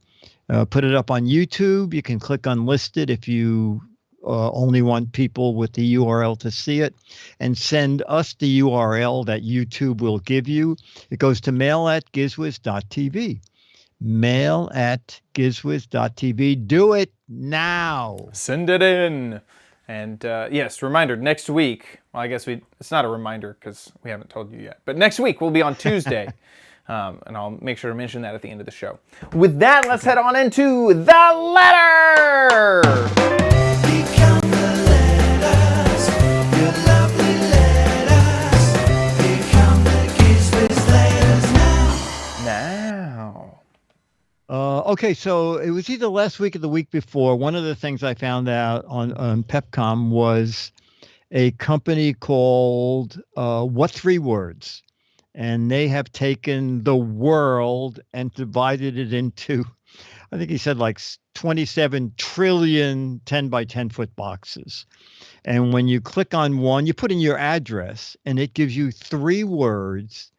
Put it up on YouTube. You can click unlisted if you only want people with the URL to see it, and send us the URL that YouTube will give you. It goes to mail@gizwiz.tv. Mail@gizwiz.tv. Do it now. Send it in. And yes, reminder, next week, well, I guess it's not a reminder because we haven't told you yet, but next week we'll be on Tuesday. And I'll make sure to mention that at the end of the show. With that, let's head on into the letter. Become the letters, your lovely letters. Become the Giz Wiz letters now. Okay, so it was either last week or the week before. One of the things I found out on Pepcom was a company called What 3 Words? And they have taken the world and divided it into, I think he said like 27 trillion 10 by 10 foot boxes. And when you click on one, you put in your address and it gives you 3 words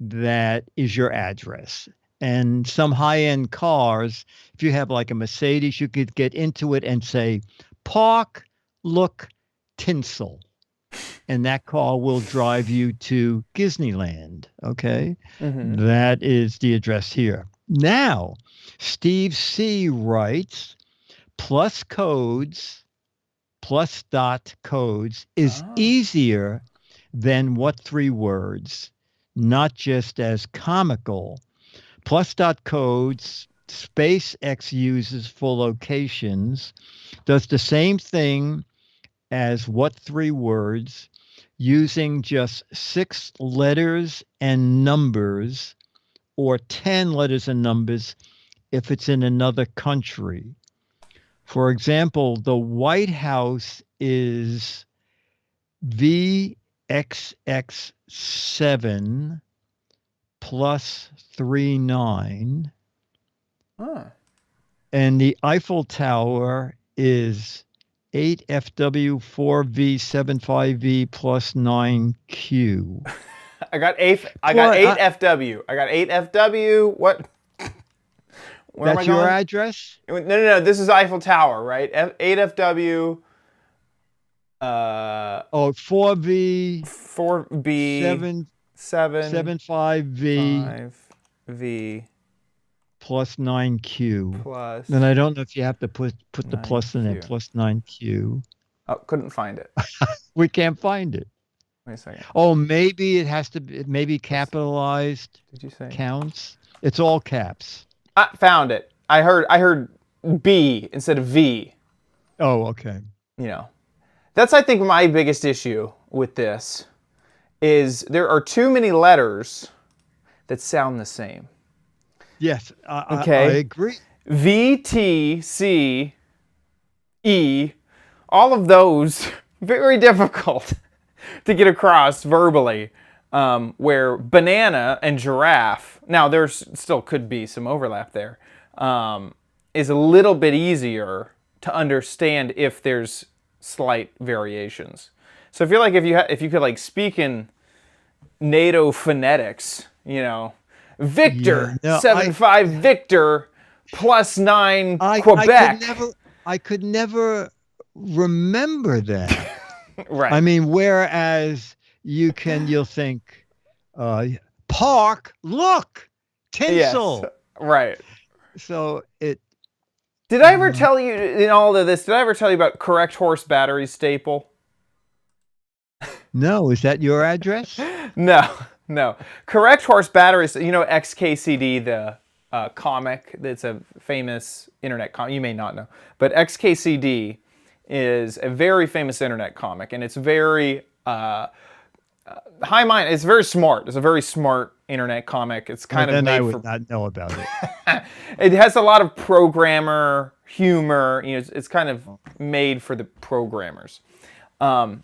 that is your address. And some high-end cars, if you have like a Mercedes, you could get into it and say, park, look, tinsel. And that car will drive you to Disneyland. Okay. That is the address here. Now, Steve C. writes, plus codes, plus dot codes is easier than what 3 words, not just as comical. Plus dot codes, SpaceX uses for locations, does the same thing as what 3 words, using just 6 letters and numbers, or 10 letters and numbers if it's in another country. For example, the White House is VXX7 plus 39. And the Eiffel Tower is 8FW4V75V plus 9Q. I got 8FW. I got 8FW. What? Where That's your address? No. This is Eiffel Tower, right? 8FW. 4V. 4B. 75V. 5V. Plus 9Q. Plus. Then I don't know if you have to put the plus in it. Plus 9Q. Oh, couldn't find it. We can't find it. Wait a second. Oh, maybe it has to be, maybe capitalized. Did you say? Counts. It's all caps. I found it. I heard B instead of V. Oh, okay. You know. That's, I think, my biggest issue with this is there are too many letters that sound the same. Yes, okay. I agree. V, T, C, E, all of those, very difficult to get across verbally, where banana and giraffe, now there's still could be some overlap there, is a little bit easier to understand if there's slight variations. So I feel like if you could like speak in NATO phonetics, you know, Victor, 7-5 Victor, plus 9 Quebec. I could never remember that. Right. I mean, whereas you'll think, park, look, tinsel. Yes, right. So it. Did I ever tell you in all of this? Did I ever tell you about correct horse battery staple? No, is that your address? No. Correct horse batteries. You know XKCD, the comic that's a famous internet comic. You may not know, but XKCD is a very famous internet comic, and it's very high mind. It's very smart. It's a very smart internet comic. It's kind of made I would not know about it. It has a lot of programmer humor. You know, it's kind of made for the programmers. But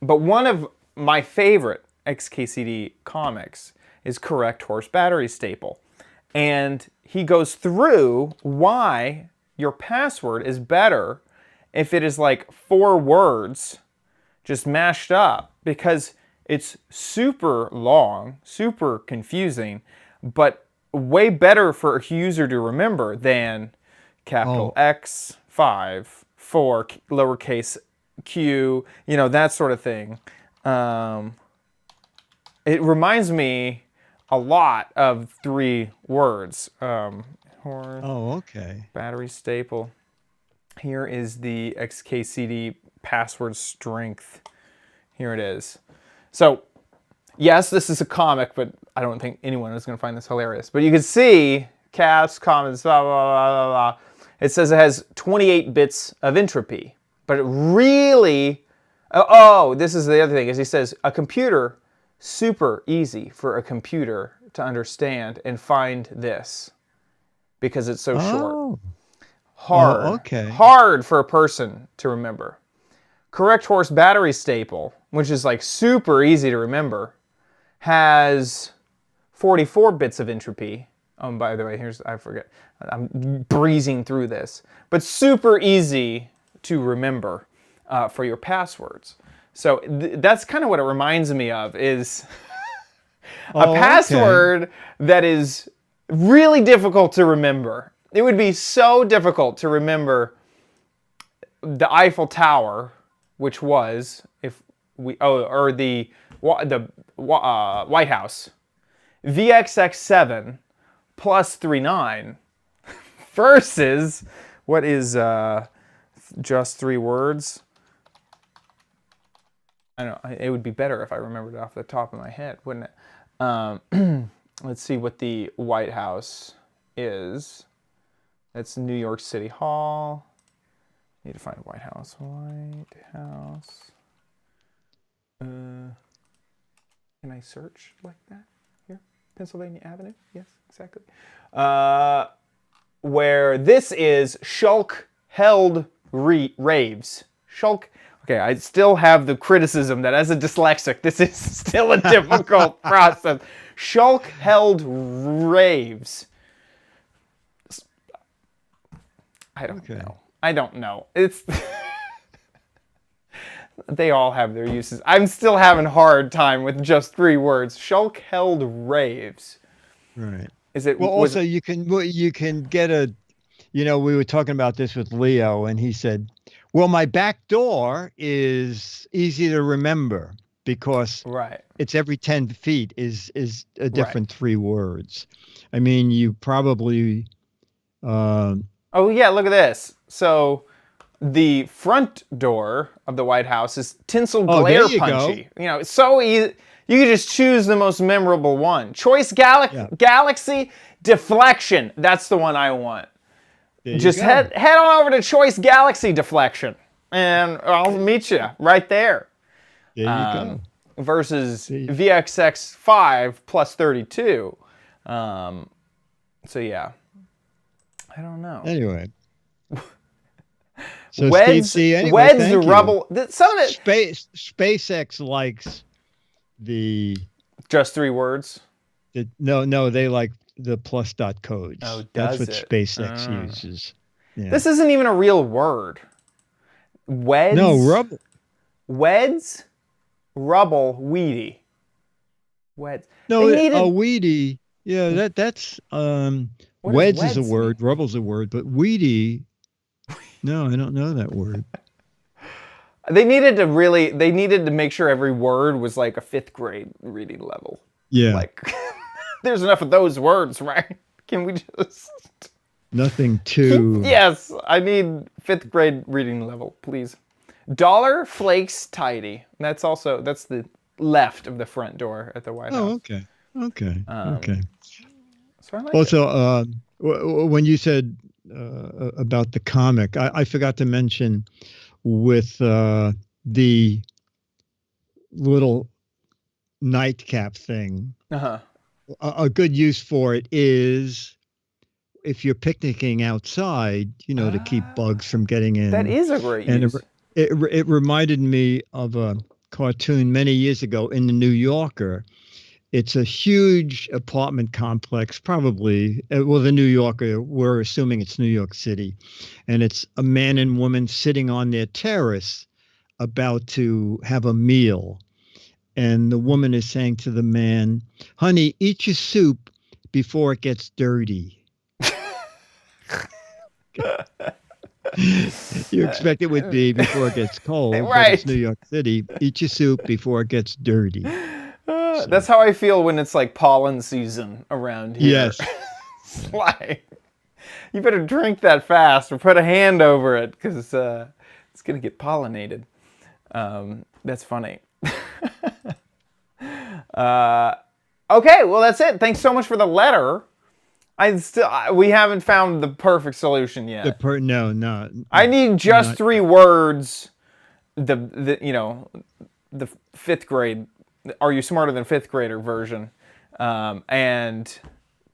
one of my favorite XKCD comics is Correct Horse Battery Staple. And he goes through why your password is better if it is like 4 words just mashed up, because it's super long, super confusing, but way better for a user to remember than capital X, 5, 4, lowercase q, you know, that sort of thing. It reminds me a lot of 3 words. Okay. Battery staple. Here is the XKCD password strength. Here it is. So, yes, this is a comic, but I don't think anyone is going to find this hilarious. But you can see caps, comments, blah, blah, blah, blah, blah. It says it has 28 bits of entropy. But it really... Oh, this is the other thing, is he says a computer, super easy for a computer to understand and find this because it's so short. Hard. Hard for a person to remember. Correct horse battery staple, which is like super easy to remember, has 44 bits of entropy. Oh, and by the way, I forget. I'm breezing through this. But super easy to remember for your passwords. So that's kind of what it reminds me of, is a password that is really difficult to remember. It would be so difficult to remember the Eiffel Tower, which was the White House, VXX7 plus 39 versus what is just 3 words. I don't know. It would be better if I remembered it off the top of my head, wouldn't it? Let's see what the White House is. That's New York City Hall. Need to find White House. White House. Can I search like that? Here? Pennsylvania Avenue? Yes, exactly. Where this is Shulk held raves. Shulk. Okay, I still have the criticism that as a dyslexic, this is still a difficult process. Shulk held raves. I don't know. I don't know. It's they all have their uses. I'm still having a hard time with just 3 words. Shulk held raves. Right. Is it? Well, also you can get a. You know, we were talking about this with Leo, and he said, "Well, my back door is easy to remember because it's every 10 feet is a different 3 words." I mean, you probably. Oh yeah, look at this. So, the front door of the White House is tinsel glare punchy. You know, it's so easy. You can just choose the most memorable one. Choice Galaxy Deflection. That's the one I want. Just head on over to Choice Galaxy Deflection, and I'll meet you right there. There you go. Versus VXX5 plus 32. So yeah, I don't know. Anyway. So Weds, Steve C, anyway, Weds the rubble. Some of it. SpaceX likes the just 3 words. No, they like the plus dot codes. Oh, that's what SpaceX uses. Yeah. This isn't even a real word. Weds. No, rubble. Weds, rubble, weedy. Weds. No, a weedy. Yeah, that's weds is a word. Mean? Rubble's a word, but weedy. No, I don't know that word. They needed to make sure every word was like a 5th grade reading level. Yeah. Like, there's enough of those words, right? Can we just... Nothing too... Yes, I need 5th grade reading level, please. Dollar Flakes Tidy. That's the left of the front door at the White House. Oh, okay. Okay. So I like also, when you said about the comic, I forgot to mention with the little nightcap thing. A good use for it is if you're picnicking outside, you know, to keep bugs from getting in. That is a great use. It reminded me of a cartoon many years ago in the New Yorker. It's a huge apartment complex, probably, well, the New Yorker, we're assuming it's New York City. And it's a man and woman sitting on their terrace about to have a meal. And the woman is saying to the man, "Honey, eat your soup before it gets dirty." You expect it would be before it gets cold, right? But it's New York City. Eat your soup before it gets dirty. So. That's how I feel when it's like pollen season around here. Yes. It's like, you better drink that fast or put a hand over it because it's going to get pollinated. That's funny. Okay, well, that's it. Thanks so much for the letter. We haven't found the perfect solution yet. No. I need just 3 words. The 5th grade. Are you smarter than 5th grader version? And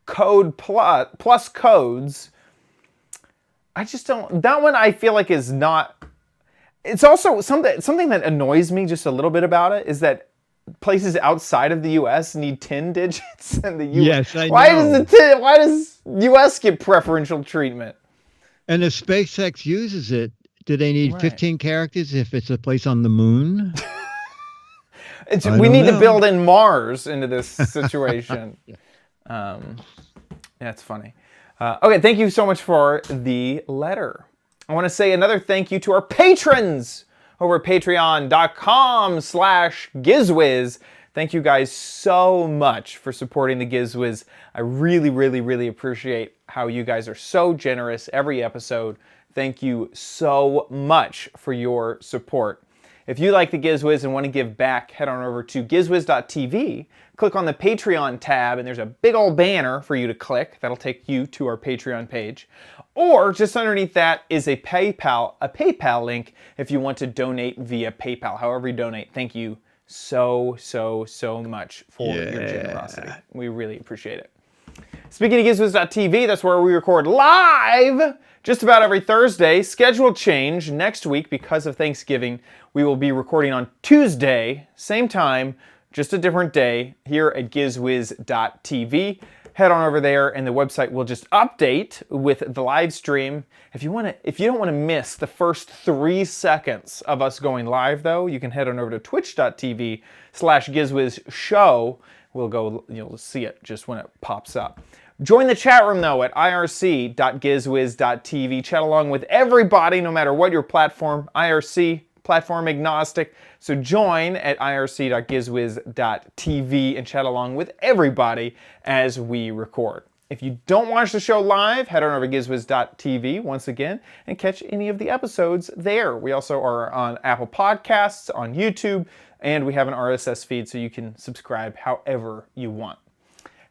code plus codes. I just don't. That one I feel like is not. It's also something that annoys me just a little bit about it is that places outside of the U.S. need 10 digits, and the U.S. Yes, I know. Why does U.S. get preferential treatment? And if SpaceX uses it, do they need 15 characters if it's a place on the moon? We need to build in Mars into this situation. That's funny. Okay, thank you so much for the letter. I want to say another thank you to our patrons over at patreon.com/GizWiz. Thank you guys so much for supporting the Giz Wiz. I really, really, really appreciate how you guys are so generous every episode. Thank you so much for your support. If you like the Giz Wiz and want to give back, head on over to gizwiz.tv, click on the Patreon tab, and there's a big old banner for you to click. That'll take you to our Patreon page. Or just underneath that is a PayPal link if you want to donate via PayPal. However you donate, thank you so much for your generosity. We really appreciate it. Speaking of gizwiz.tv, that's where we record live just about every Thursday. Schedule change next week because of Thanksgiving. We will be recording on Tuesday, same time, just a different day here at gizwiz.tv. Head on over there and the website will just update with the live stream. If you don't want to miss the first 3 seconds of us going live though, you can head on over to twitch.tv/GizWizShow. You'll see it just when it pops up. Join the chat room though at irc.gizwiz.tv. Chat along with everybody, no matter what your platform. IRC, platform agnostic. So join at irc.gizwiz.tv and chat along with everybody as we record. If you don't watch the show live, head on over to gizwiz.tv once again and catch any of the episodes there. We also are on Apple Podcasts, on YouTube, and we have an RSS feed so you can subscribe however you want.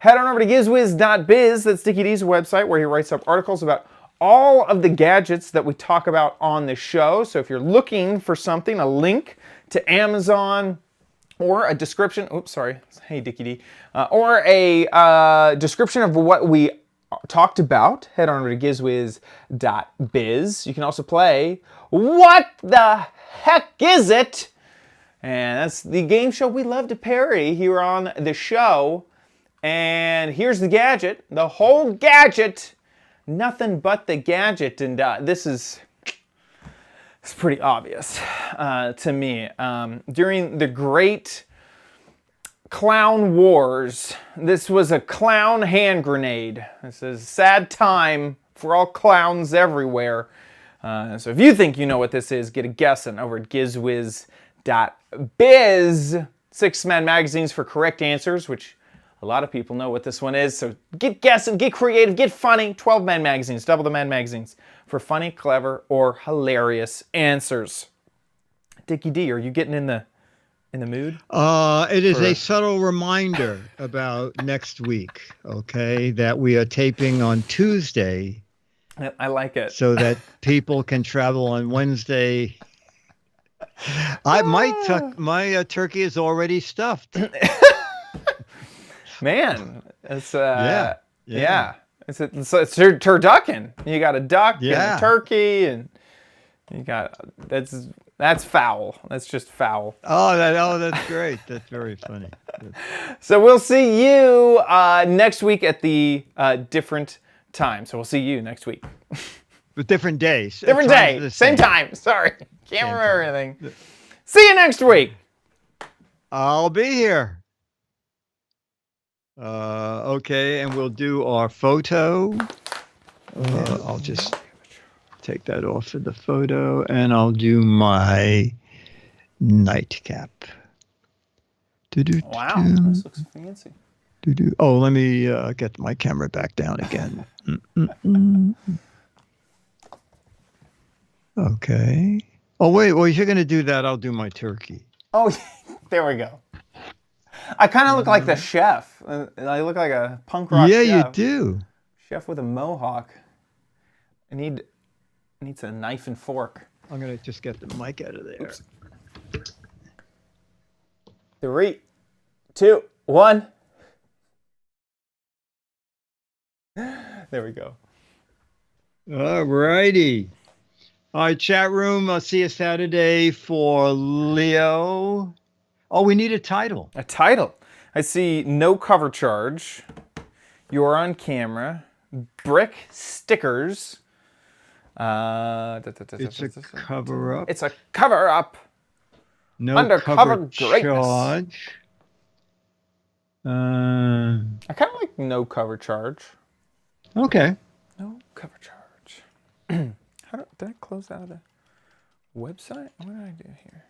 Head on over to gizwiz.biz, that's Dickie D's website, where he writes up articles about all of the gadgets that we talk about on the show. So if you're looking for something, a link to Amazon, or a description, hey Dickie D, or a description of what we talked about, head on over to gizwiz.biz. You can also play What the Heck Is It? And that's the game show we love to parody here on the show. And here's the gadget, the whole gadget, nothing but the gadget. And it's pretty obvious to me. During the Great Clown Wars, this was a clown hand grenade. This is a sad time for all clowns everywhere. So if you think you know what this is, get a guessing over at gizwiz.biz. 6 Mad Magazines for correct answers, which a lot of people know what this one is. So get guessing, get creative, get funny. 12 Mad Magazines, double the Mad Magazines for funny, clever, or hilarious answers. Dickie D, are you getting in the mood? It is a subtle reminder about next week, okay, that we are taping on Tuesday. I like it. So that people can travel on Wednesday. My turkey is already stuffed. Man, it's yeah. It's turducken. You got a duck and a turkey, and you got that's foul. That's just foul. Oh, that's great. That's very funny. So we'll see you next week at the different time. So we'll see you next week. With different days. Different day, same time. Sorry, can't remember anything. See you next week. I'll be here. Okay, and we'll do our photo. I'll just take that off of the photo, and I'll do my nightcap. Wow, this looks fancy. Oh, let me get my camera back down again. Okay. Oh, wait. Well, if you're going to do that, I'll do my turkey. Oh, there we go. I kind of look like the chef. I look like a punk rock chef. Yeah, you do. Chef with a mohawk. I need a knife and fork. I'm going to just get the mic out of there. Oops. 3, 2, 1. There we go. All righty. All right, chat room. I'll see you Saturday for Leo. Oh, we need a title. A title. I see no cover charge. You're on camera. Brick stickers. It's a cover up. It's a cover up. No undercover cover greatness. Charge. I kind of like no cover charge. Okay. No cover charge. Did I close out of the website? What did I do here?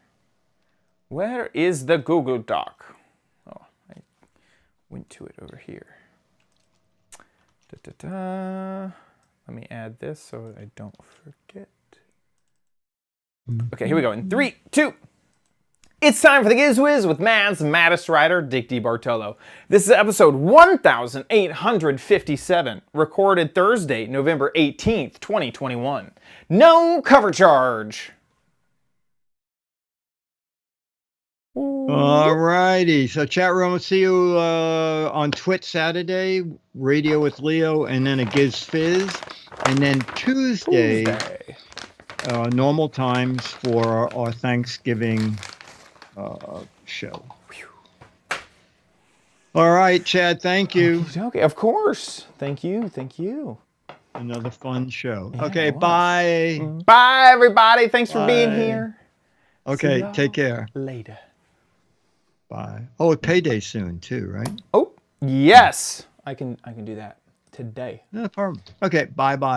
Where is the Google Doc? Oh, I went to it over here. Let me add this so I don't forget. Okay, here we go. In 3, 2. It's time for the Giz Wiz with Matt's maddest writer, Dick DeBartolo. This is episode 1857, recorded Thursday, November 18th, 2021. No cover charge. All righty. So chat room, we'll see you on Twitch Saturday, Radio with Leo, and then a Giz Fizz. And then Tuesday. Normal times for our Thanksgiving show. All right, Chad, thank you. Okay, of course. Thank you. Another fun show. Okay, bye. Bye, everybody. Thanks for being here. Okay, take care. Later. Bye. Oh, it's payday soon too, right? Oh, yes. I can do that today. No problem. Okay, bye-bye.